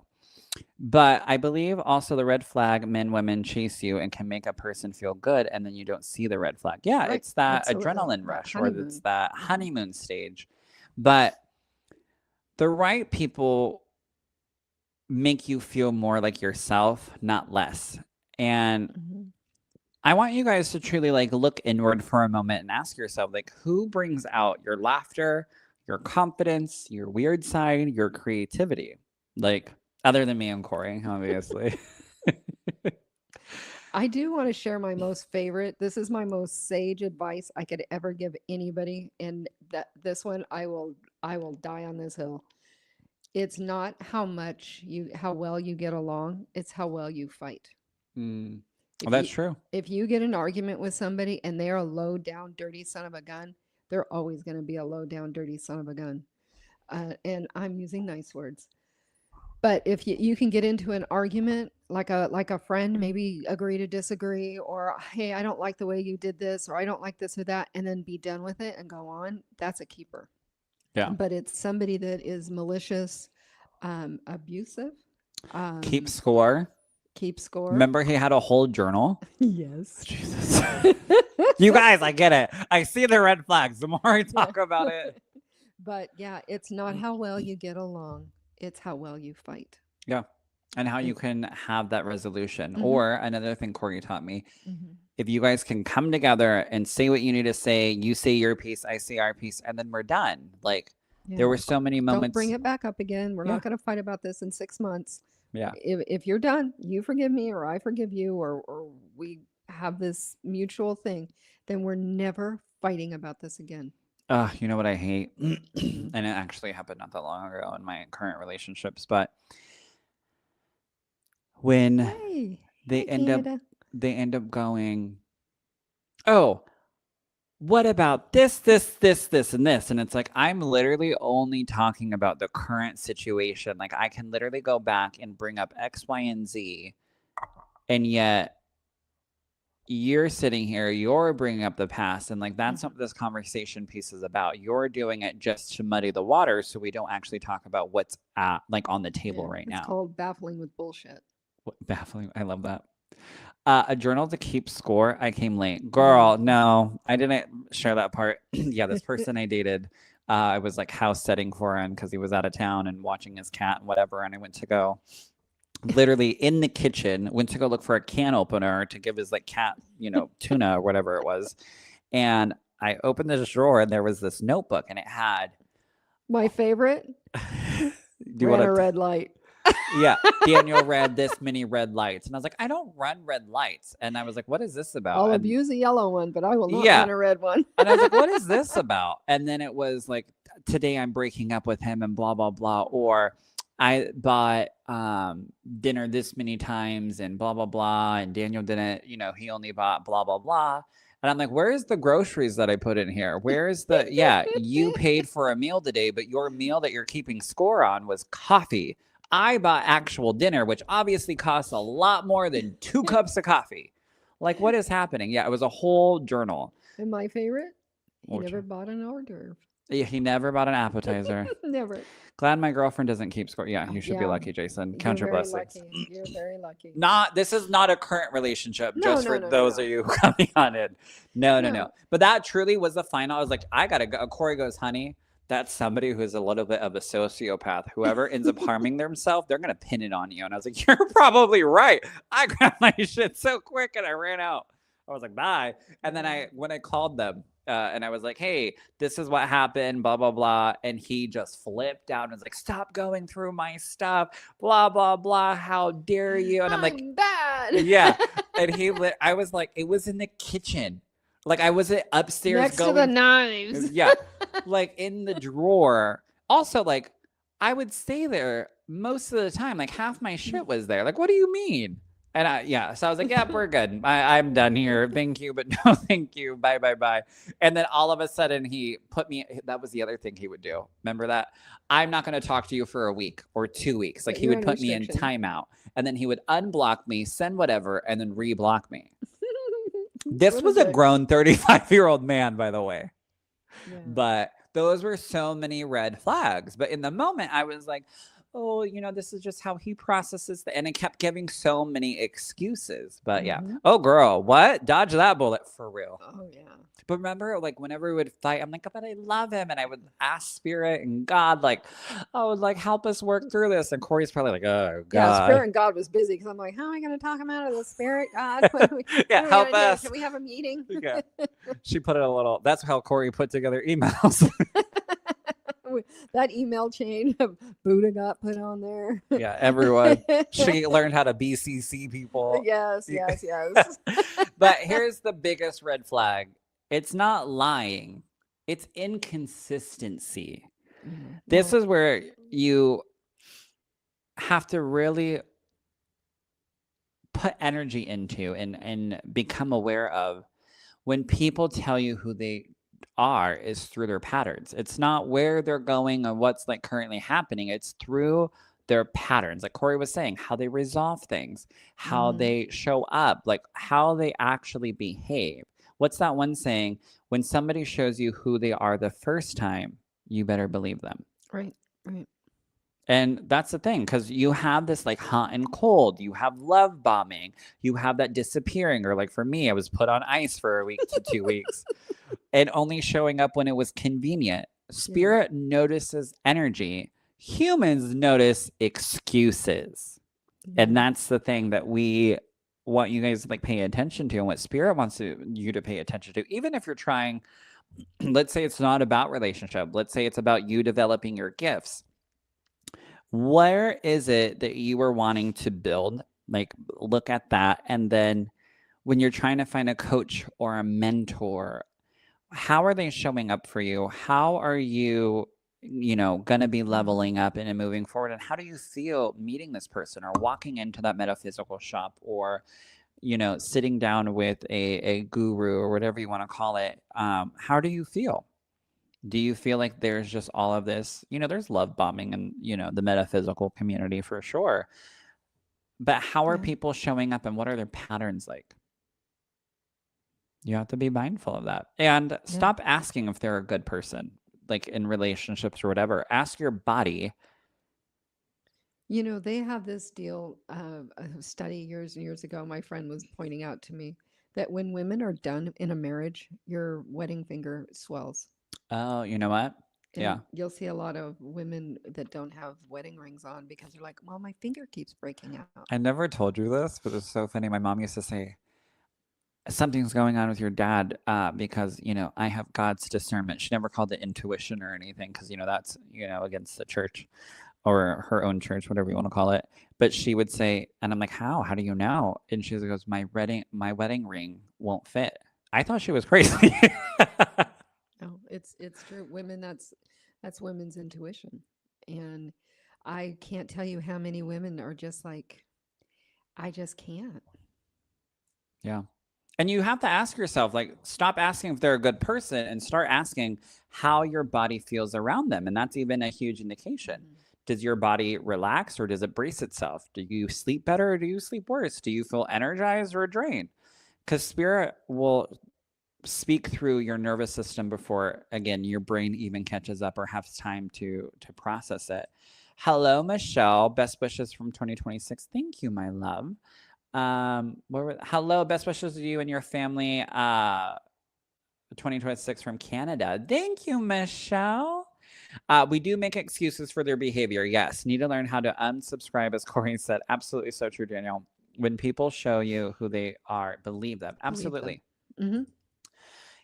But I believe also the red flag, men, women chase you and can make a person feel good, and then you don't see the red flag. Yeah, Right. it's that Absolutely. adrenaline That rush, or honeymoon. it's that honeymoon stage. But the right people make you feel more like yourself, not less. And I want you guys to truly like look inward for a moment and ask yourself, like, who brings out your laughter, your confidence, your weird side, your creativity? Like, other than me and Kori, obviously. I do want to share my most favorite. This is my most sage advice I could ever give anybody, and this one I will die on this hill. It's not how well you get along, it's how well you fight. Well, that's true. If you get an argument with somebody and they're a low down dirty son of a gun, they're always going to be a low down dirty son of a gun. And I'm using nice words. But if you can get into an argument like a friend, maybe agree to disagree, or hey, I don't like the way you did this, or I don't like this or that, and then be done with it and go on, that's a keeper. Yeah. But it's somebody that is malicious, abusive, Keep score. keep score. Remember, he had a whole journal. Yes. Jesus. You guys, I get it. I see the red flags the more I talk about it. But yeah, it's not how well you get along. It's how well you fight. Yeah. And how you And can have that resolution. hmm Or another thing Corey taught me, hmm if you guys can come together and say what you need to say, you say your piece, I say our piece, and then we're done. Like there Yeah. were so many Don't bring moments. it back up again. We're Yeah. not going to fight about this in 6 months. Yeah. If you're done, you forgive me or I forgive you, or we have this mutual thing, then we're never fighting about this again. You know what I hate? And hmm it actually happened not that long ago in my current relationships, but when Hey, they hi, end up Canada. they end up going, "Oh, what about this, and this?" And it's like, I'm literally only talking about the current situation. Like, I can literally go back and bring up X, Y, and Z, and yet you're sitting here, you're bringing up the past, and like that's hmm what this conversation piece is about. You're doing it just to muddy the water, so we don't actually talk about what's at like on the table Yeah, right it's now. called baffling with bullshit. What, baffling! I love that. A journal to keep score. I came late. Yeah. Girl, no, I didn't share that part. Yeah, this person I dated, I was like house setting for him because he was out of town and watching his cat and whatever. And I went to go literally in the kitchen, went to go look for a can opener to give his like cat, tuna or whatever it was. And I opened this drawer and there was this notebook and it had, My favorite do you ran a want to? red light. Yeah, Daniel read this many red lights. And I was like, I don't run red lights. And I was like, what is this about? I'll And abuse a yellow one, but I will not yeah. run a red one. And I was like, what is this about? And then it was like, today I'm breaking up with him and blah, blah, blah. Or I bought dinner this many times and blah, blah, blah. And Daniel didn't, he only bought blah, blah, blah. And I'm like, where's the groceries that I put in here? Where's the, yeah, you paid for a meal today, but your meal that you're keeping score on was coffee. I bought actual dinner, which obviously costs a lot more than 2 cups of coffee. Like, what is happening? Yeah, it was a whole journal. And my favorite, he Which never one? bought an hors d'oeuvre. Yeah, he never bought an appetizer. Never. Glad my girlfriend doesn't keep score. Yeah, you should be Yeah, lucky, Jason. you're Count your very blessings. lucky. You're very lucky. This is not a current relationship, No, just no, for no, no, those no. of you coming on in. No. No. But that truly was the final. I was like, I gotta go. Corey goes, honey, that's somebody who's a little bit of a sociopath. Whoever ends up harming themselves, they're gonna pin it on you. And I was like, you're probably right. I grabbed my shit so quick and I ran out. I was like, bye. And then when I called them, and I was like, hey, this is what happened, blah, blah, blah. And he just flipped out and was like, stop going through my stuff, blah, blah, blah. How dare you? And I'm like, bad. yeah. And I was like, it was in the kitchen. Like I wasn't upstairs Next going. to the knives. Yeah. Like in the drawer. Also, like I would stay there most of the time. Like half my shit was there. Like, what do you mean? And so I was like, yeah, we're good. I'm done here. Thank you, but no, thank you. Bye, bye, bye. And then all of a sudden he put me, that was the other thing he would do. Remember that? I'm not going to talk to you for a week or 2 weeks. Like he would put me in timeout and then he would unblock me, send whatever, and then reblock me. This was a grown 35-year-old man, by the way. Yeah. But those were so many red flags. But in the moment I was like, oh, this is just how he processes and it kept giving so many excuses. But yeah. Oh, girl, what? Dodge that bullet for real. Oh, yeah. But remember, like, whenever we would fight, I'm like, oh, but I love him. And I would ask Spirit and God, like, oh, like, help us work through this. And Corey's probably like, oh, God. Yeah, Spirit and God was busy because I'm like, how am I going to talk him out of this, Spirit? God, yeah, help us. Can we have a meeting? Yeah. She put it a little, that's how Corey put together emails. That email chain of Buddha got put on there. Yeah, everyone. She learned how to BCC people. Yes. But here's the biggest red flag. It's not lying. It's inconsistency. Mm-hmm. This is where you have to really put energy into and become aware of when people tell you who they are is through their patterns. It's not where they're going or what's like currently happening. It's through their patterns. Like Corey was saying, how they resolve things, how they show up, like how they actually behave. What's that one saying? When somebody shows you who they are the first time, you better believe them. Right. And that's the thing, because you have this like hot and cold, you have love bombing, you have that disappearing, or like for me, I was put on ice for a week to 2 weeks and only showing up when it was convenient. Spirit notices energy. Humans notice excuses. And Yeah. that's the thing that we want you guys to like pay attention to, and what spirit wants you to pay attention to. Even if you're trying, let's say it's not about relationship, let's say it's about you developing your gifts. Where is it that you were wanting to build? Like, look at that. And then when you're trying to find a coach or a mentor, how are they showing up for you? How are you, going to be leveling up and moving forward? And how do you feel meeting this person or walking into that metaphysical shop or, sitting down with a guru or whatever you want to call it? How do you feel? Do you feel like there's just all of this, there's love bombing and, the metaphysical community for sure. But how are Yeah. people showing up and what are their patterns like? You have to be mindful of that. And Yeah. stop asking if they're a good person, like in relationships or whatever. Ask your body. They have this deal, a study years and years ago. My friend was pointing out to me that when women are done in a marriage, your wedding finger swells. Oh, you know what? Yeah. And you'll see a lot of women that don't have wedding rings on because they're like, well, my finger keeps breaking out. I never told you this, but it's so funny. My mom used to say, something's going on with your dad because, I have God's discernment. She never called it intuition or anything because, that's, against the church or her own church, whatever you want to call it. But she would say, and I'm like, how? How do you know? And she goes, my wedding ring won't fit. I thought she was crazy. No, it's true. Women, that's women's intuition. And I can't tell you how many women are just like, I just can't. Yeah. And you have to ask yourself, like, stop asking if they're a good person and start asking how your body feels around them. And that's even a huge indication. Mhm. Does your body relax or does it brace itself? Do you sleep better or do you sleep worse? Do you feel energized or drained? Because spirit will speak through your nervous system before, again, your brain even catches up or has time to process it. Hello, Michelle. Best wishes from 2026. Thank you, my love. Hello, best wishes to you and your family. 2026 from Canada. Thank you, Michelle. We do make excuses for their behavior. Yes, need to learn how to unsubscribe, as Corey said. Absolutely so true, Daniel. When people show you who they are, believe them. Believe them. Absolutely. Hmm.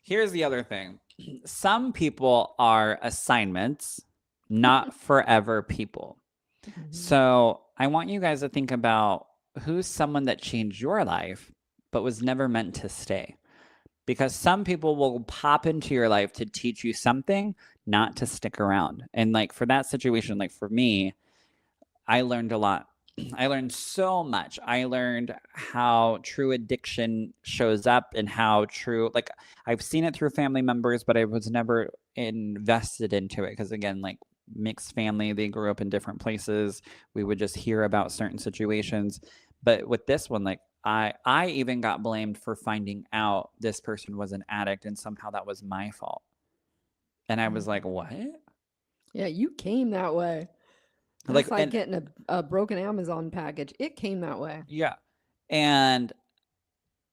Here's the other thing. Some people are assignments, not forever people. Hmm. So I want you guys to think about who's someone that changed your life, but was never meant to stay. Because some people will pop into your life to teach you something, not to stick around. And like for that situation, like for me, I learned a lot. I learned so much. I learned how true addiction shows up and how true, like, I've seen it through family members, but I was never invested into it because, again, like, mixed family, they grew up in different places. We would just hear about certain situations. But with this one, like, I even got blamed for finding out this person was an addict and somehow that was my fault. And I was like, what? Yeah, you came that way. Like, That's like and getting a broken Amazon package. It came that way. yeah. And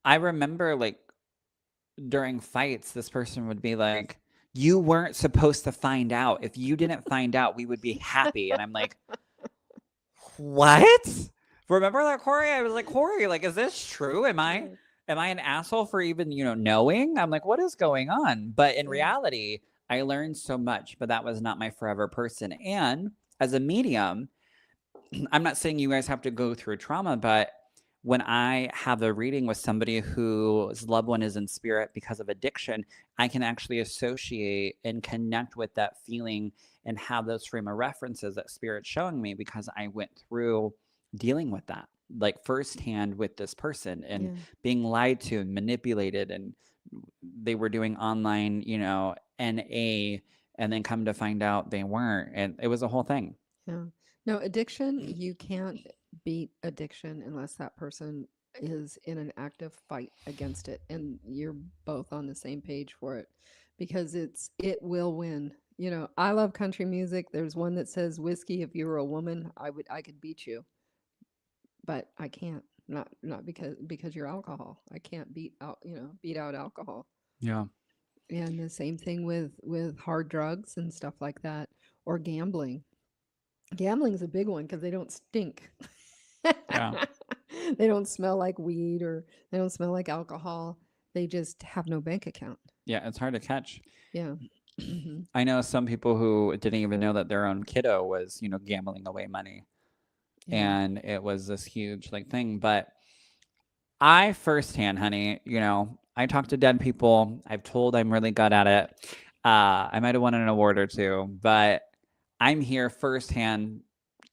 I remember like during fights, this person would be like, you weren't supposed to find out. If you didn't find out, we would be happy. And I'm like, what? Remember that, Corey? I was like, Corey, like, is this true? Am I Yeah. am I an asshole for even, knowing? I'm like, what is going on? But in Yeah. reality, I learned so much, but that was not my forever person. And as a medium, I'm not saying you guys have to go through trauma, but when I have a reading with somebody whose loved one is in spirit because of addiction, I can actually associate and connect with that feeling and have those frame of references that spirit's showing me because I went through dealing with that, like firsthand with this person and Yeah. being lied to and manipulated. And they were doing online, NA, and then come to find out they weren't. And it was a whole thing. Yeah. No, addiction, you can't beat addiction unless that person is in an active fight against it and you're both on the same page for it because it will win. I love country music. There's one that says whiskey, if you were a woman, I could beat you, but I can't. Not because you're alcohol. I can't beat out alcohol. Yeah. And the same thing with hard drugs and stuff like that or gambling. Gambling's a big one because they don't stink. Yeah. They don't smell like weed or they don't smell like alcohol. They just have no bank account. Yeah, it's hard to catch. Yeah. Hmm. I know some people who didn't even know that their own kiddo was, gambling away money. Yeah. And it was this huge like thing. But I firsthand, honey, I talk to dead people. I've told I'm really good at it. I might have won an award or two, but I'm here firsthand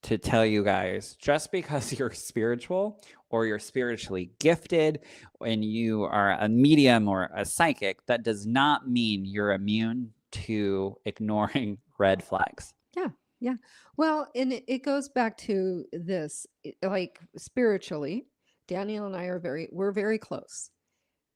to tell you guys just because you're spiritual or you're spiritually gifted and you are a medium or a psychic, that does not mean you're immune to ignoring red flags. Yeah. Yeah. Well, and it goes back to this, like spiritually, Daniel and I we're very close.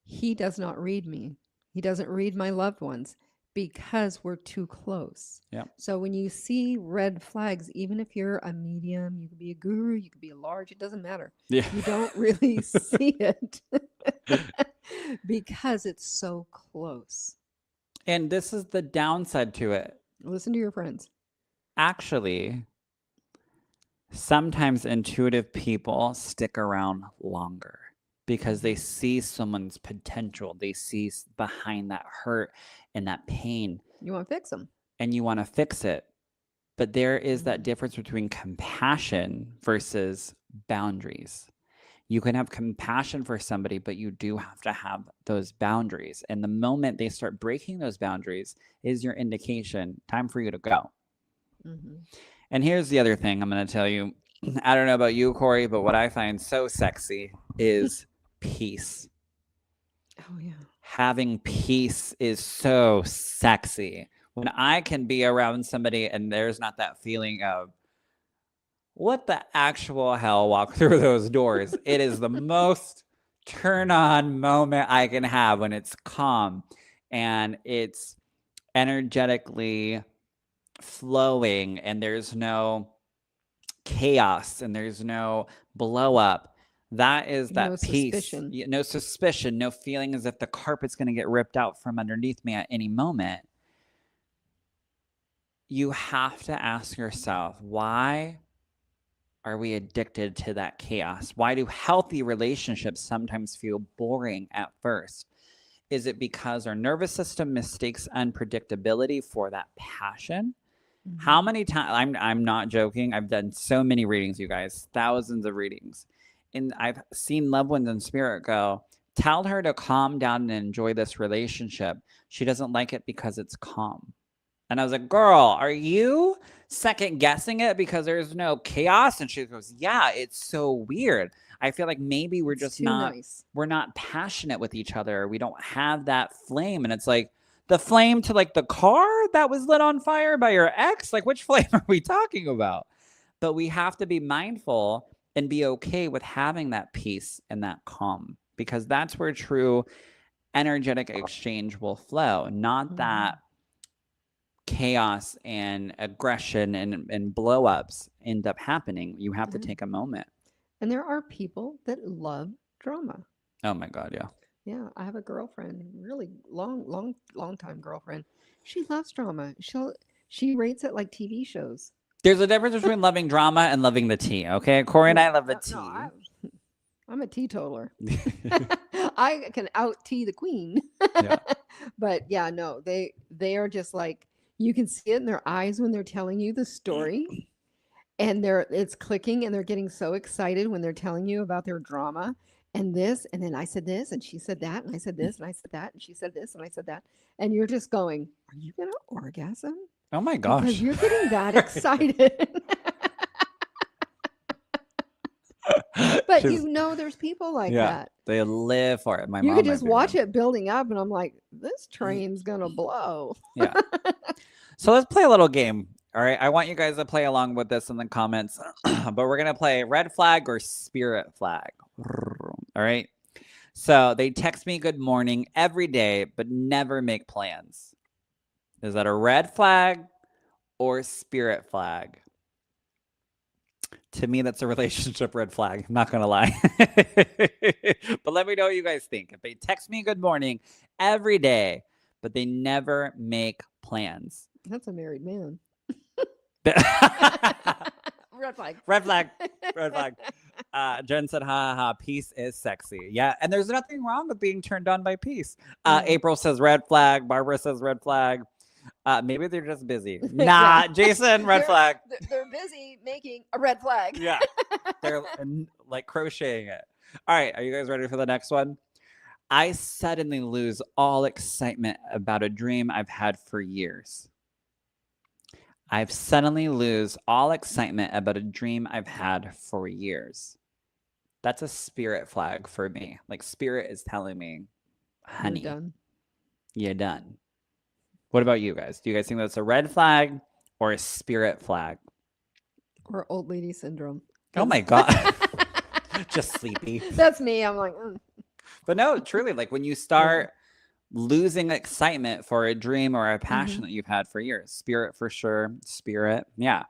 He does not read me. He doesn't read my loved ones because we're too close. Yeah. So when you see red flags, even if you're a medium, you could be a guru, you could be a large, it doesn't matter. Yeah. You don't really see it because it's so close. And this is the downside to it. Listen to your friends. Actually, sometimes intuitive people stick around longer because they see someone's potential. They see behind that hurt and that pain, You want to fix them. and you want to fix it. But there is that difference between compassion versus boundaries. You can have compassion for somebody, but you do have to have those boundaries. And the moment they start breaking those boundaries is your indication, time for you to go. Mm-hmm. And here's the other thing I'm going to tell you. I don't know about you, Kori, but what I find so sexy is peace. Oh, yeah. Having peace is so sexy. When I can be around somebody and there's not that feeling of, what the actual hell walk through those doors? It is the most turn on moment I can have when it's calm and it's energetically flowing and there's no chaos and there's no blow up. That is that No peace. suspicion. No suspicion, no feeling as if the carpet's going to get ripped out from underneath me at any moment. You have to ask yourself, why are we addicted to that chaos? Why do healthy relationships sometimes feel boring at first? Is it because our nervous system mistakes unpredictability for that passion? How Mm-hmm. many times, I'm not joking, I've done so many readings, you guys, thousands of readings. And I've seen loved ones in spirit go, tell her to calm down and enjoy this relationship. She doesn't like it because it's calm. And I was like, girl, are you second guessing it because there's no chaos? And she goes, yeah, it's so weird. I feel like maybe we're It's just too not, nice. we're not passionate with each other. We don't have that flame. And it's like the flame to like the car that was lit on fire by your ex. Like, which flame are we talking about? But we have to be mindful and be okay with having that peace and that calm, because that's where true energetic exchange will flow, not Mm-hmm. that chaos and aggression and blow ups end up happening. You have to Yeah. take a moment. And there are people that love drama. Oh my God, yeah. Yeah, I have a girlfriend, really long time girlfriend. She loves drama. She rates it like TV shows. There's a difference between loving drama and loving the tea, okay? Kori and I love the No, tea. I'm a teetotaler. I can out tea the queen. Yeah. But yeah, no, they are just like, you can see it in their eyes when they're telling you the story, and it's clicking and they're getting so excited when they're telling you about their drama and this, and then I said this and she said that and I said this and I said that and she said this and I said that, and you're just going, are you gonna orgasm? Oh my Because gosh. you're getting that excited. But She's- there's people like yeah, that. they live for it. My You mom could might just be watch one. it building up, and I'm like, this train's gonna blow. Yeah. So let's play a little game. All right. I want you guys to play along with this in the comments, but we're going to play red flag or spirit flag. All right. So they text me good morning every day, but never make plans. Is that a red flag or spirit flag? To me, that's a relationship red flag. I'm not going to lie. But let me know what you guys think. If they text me good morning every day, but they never make plans. That's a married man. Red flag. Red flag. Red flag. Jen said, ha ha ha, peace is sexy. Yeah, and there's nothing wrong with being turned on by peace. Yeah. April says red flag. Barbara says red flag. Maybe they're just busy. Nah, Yeah. Jason, red flag. They're busy making a red flag. Yeah, they're like crocheting it. All right, are you guys ready for the next one? I suddenly lose all excitement about a dream I've had for years. I suddenly lose all excitement about a dream I've had for years. That's a spirit flag for me. Like spirit is telling me, honey, You're done. you're done. What about you guys? Do you guys think that's a red flag or a spirit flag? Or old lady syndrome. Oh my God. Just sleepy. That's me. I'm like, But no, truly, like when you start losing excitement for a dream or a passion that you've had for years, spirit for sure. Spirit. Yeah.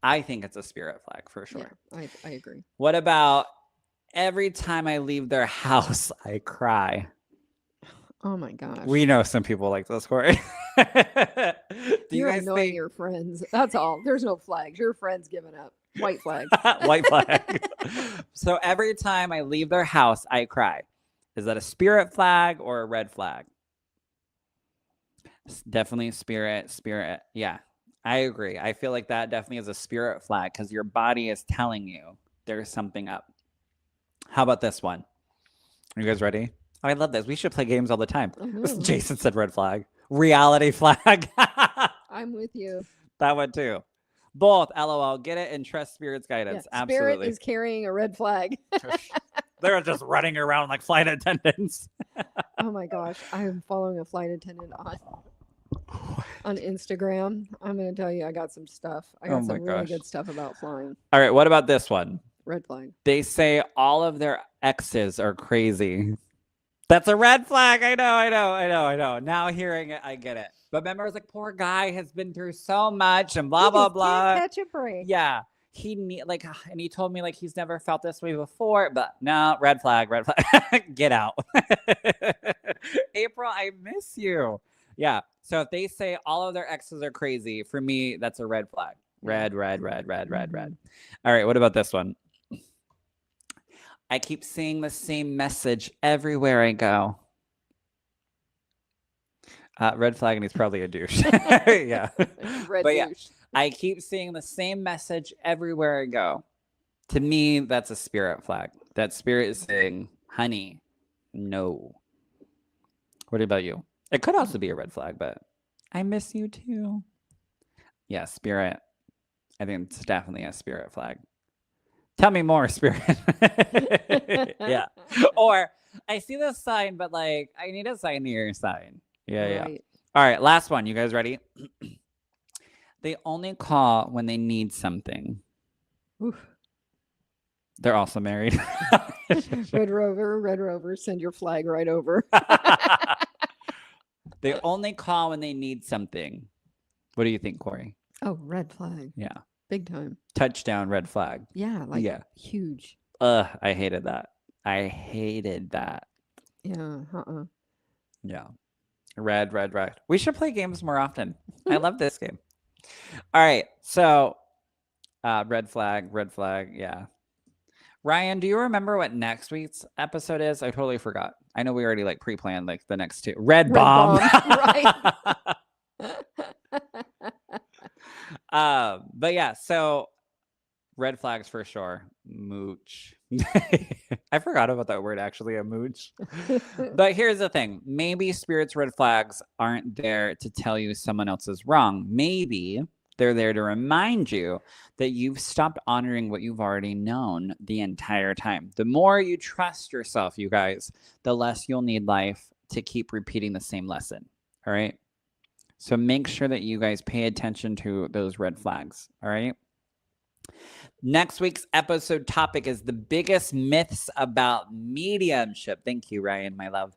I think it's a spirit flag for sure. Yeah, I agree. What about every time I leave their house, I cry? Oh my gosh. We know some people like this, Kori. Do You're annoying your friends. That's all. There's no flags. Your friends giving up. White flag. White flag. So every time I leave their house, I cry. Is that a spirit flag or a red flag? Definitely spirit. Yeah, I agree. I feel like that definitely is a spirit flag because your body is telling you there's something up. How about this one? Are you guys ready? Oh, I love this. We should play games all the time. Jason said red flag. Reality flag. I'm with you. That one too. Both. LOL. Get it and trust spirit's guidance. Yeah, Absolutely. Spirit is carrying a red flag. They're just running around like flight attendants. Oh my gosh. I'm following a flight attendant on Instagram. I'm going to tell you, I got some stuff. I got some really good stuff about flying. All right. What about this one? Red flag. They say all of their exes are crazy. That's a red flag. I know. Now hearing it, I get it. But remember, it's like, poor guy has been through so much and blah, blah, blah. Can't catch a break. Yeah. And he told me like he's never felt this way before, but no, red flag. Get out. April, I miss you. Yeah. So if they say all of their exes are crazy, for me, that's a red flag. Red. All right. What about this one? I keep seeing the same message everywhere I go. Red flag, and he's probably a douche. Yeah. Red but douche. Yeah, I keep seeing the same message everywhere I go. To me, that's a spirit flag. That spirit is saying, honey, no. What about you? It could also be a red flag, but I miss you too. Yeah, spirit. I think it's definitely a spirit flag. Tell me more, spirit. Yeah. Or I see this sign, but like I need a sign near your sign. Yeah. All right, last one. You guys ready? They only call when they need something. Oof. They're also married. Red Rover, send your flag right over. They only call when they need something. What do you think, Kori? Oh, red flag. Yeah. Big time. Touchdown, red flag. Yeah, huge. I hated that. Yeah, Yeah. Red. We should play games more often. I love this game. All right. So, red flag. Yeah. Ryan, do you remember what next week's episode is? I totally forgot. I know we already like pre-planned like the next two. Red bomb. Right. But yeah, so red flags for sure. Mooch. I forgot about that word actually, a mooch. But here's the thing. Maybe spirit's red flags aren't there to tell you someone else is wrong. Maybe they're there to remind you that you've stopped honoring what you've already known the entire time. The more you trust yourself, you guys, the less you'll need life to keep repeating the same lesson. All right. So make sure that you guys pay attention to those red flags. All right. Next week's episode topic is the biggest myths about mediumship. Thank you, Ryan, my love.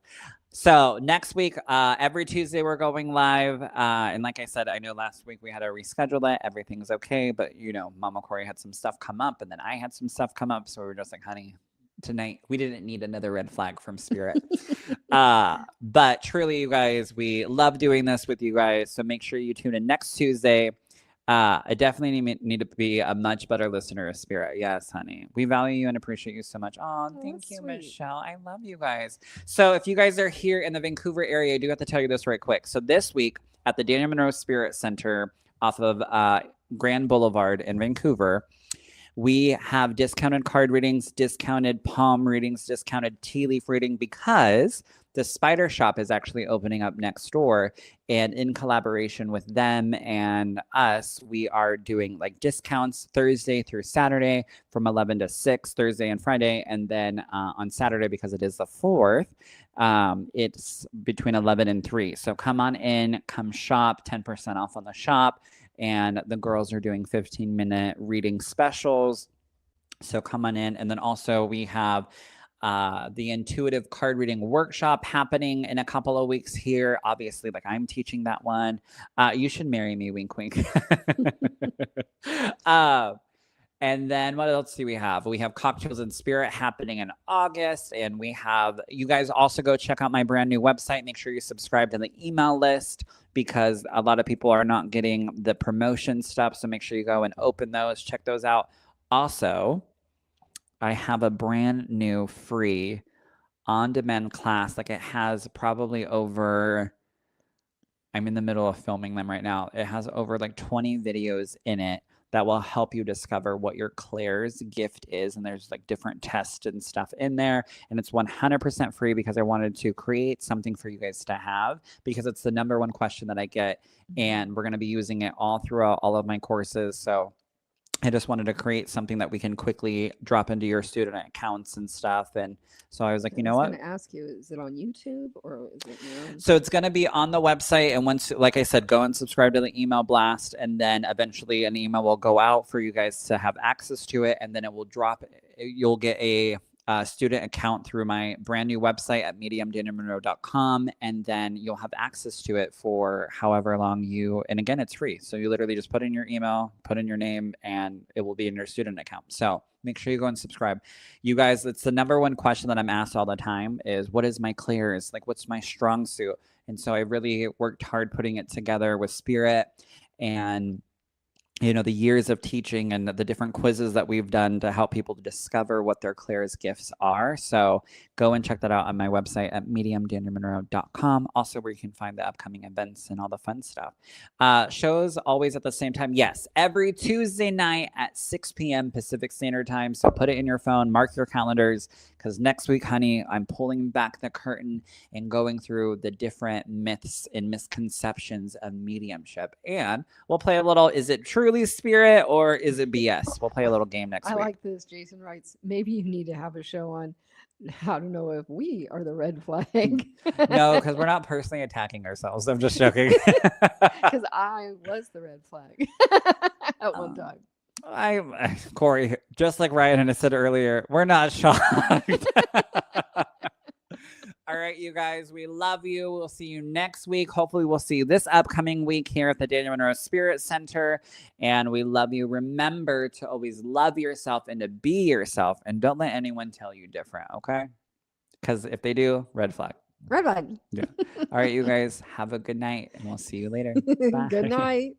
So next week, every Tuesday, we're going live. And like I said, I know last week we had to reschedule that. Everything's okay. But, you know, Mama Kori had some stuff come up and then I had some stuff come up. So we were just like, honey, tonight we didn't need another red flag from spirit. But truly, you guys, we love doing this with you guys. So make sure you tune in next Tuesday. I definitely need to be a much better listener of Spirit. Yes, honey. We value you and appreciate you so much. Oh, Oh, thank that's you, sweet. Michelle. I love you guys. So if you guys are here in the Vancouver area, I do have to tell you this right quick. So this week at the Daniel Monroe Spirit Center off of Grand Boulevard in Vancouver, we have discounted card readings, discounted palm readings, discounted tea leaf reading because the Spider Shop is actually opening up next door. And in collaboration with them and us, we are doing like discounts Thursday through Saturday from 11 to 6, Thursday and Friday. And then on Saturday, because it is the 4th, it's between 11 and 3. So come on in, come shop, 10% off on the shop. And the girls are doing 15-minute reading specials. So come on in. And then also we have the intuitive card reading workshop happening in a couple of weeks here. Obviously, like I'm teaching that one. You should marry me, wink, wink. And then what else do we have? We have Cocktails and Spirit happening in August. And we have, you guys also go check out my brand new website. Make sure you subscribe to the email list because a lot of people are not getting the promotion stuff. So make sure you go and open those, check those out. Also, I have a brand new free on-demand class. Like it has probably over, I'm in the middle of filming them right now. It has over like 20 videos in it that will help you discover what your Claire's gift is. And there's like different tests and stuff in there. And it's 100% free because I wanted to create something for you guys to have because it's the number one question that I get. And we're going to be using it all throughout all of my courses. So I just wanted to create something that we can quickly drop into your student accounts and stuff. And so I was like, you know what? I was going to ask you, is it on YouTube or is it your own? So it's going to be on the website. And once, like I said, go and subscribe to the email blast. And then eventually an email will go out for you guys to have access to it. And then it will drop. You'll get a student account through my brand new website at mediumdanielmonroe.com. And then you'll have access to it for however long you, and again, it's free. So you literally just put in your email, put in your name, and it will be in your student account. So make sure you go and subscribe. You guys, it's the number one question that I'm asked all the time is what is my Claire's? Like, what's my strong suit? And so I really worked hard putting it together with Spirit and you know, the years of teaching and the different quizzes that we've done to help people to discover what their Claire's gifts are. So go and check that out on my website at mediumdanielmonroe.com. Also where you can find the upcoming events and all the fun stuff. Shows always at the same time. Yes, every Tuesday night at 6 p.m. Pacific Standard Time. So put it in your phone, mark your calendars, because next week, honey, I'm pulling back the curtain and going through the different myths and misconceptions of mediumship. And we'll play a little, is it truly spirit or is it BS? We'll play a little game next week. I like this. Jason writes, maybe you need to have a show on how to know if we are the red flag. No, because we're not personally attacking ourselves. I'm just joking. Because I was the red flag at one time. Kori, just like Ryan had said earlier, we're not shocked. All right, you guys, we love you. We'll see you next week. Hopefully, we'll see you this upcoming week here at the Daniel Monroe Spirit Center. And we love you. Remember to always love yourself and to be yourself. And don't let anyone tell you different, okay? Because if they do, red flag. Red flag. Yeah. All right, you guys, have a good night. And we'll see you later. Bye. Good night.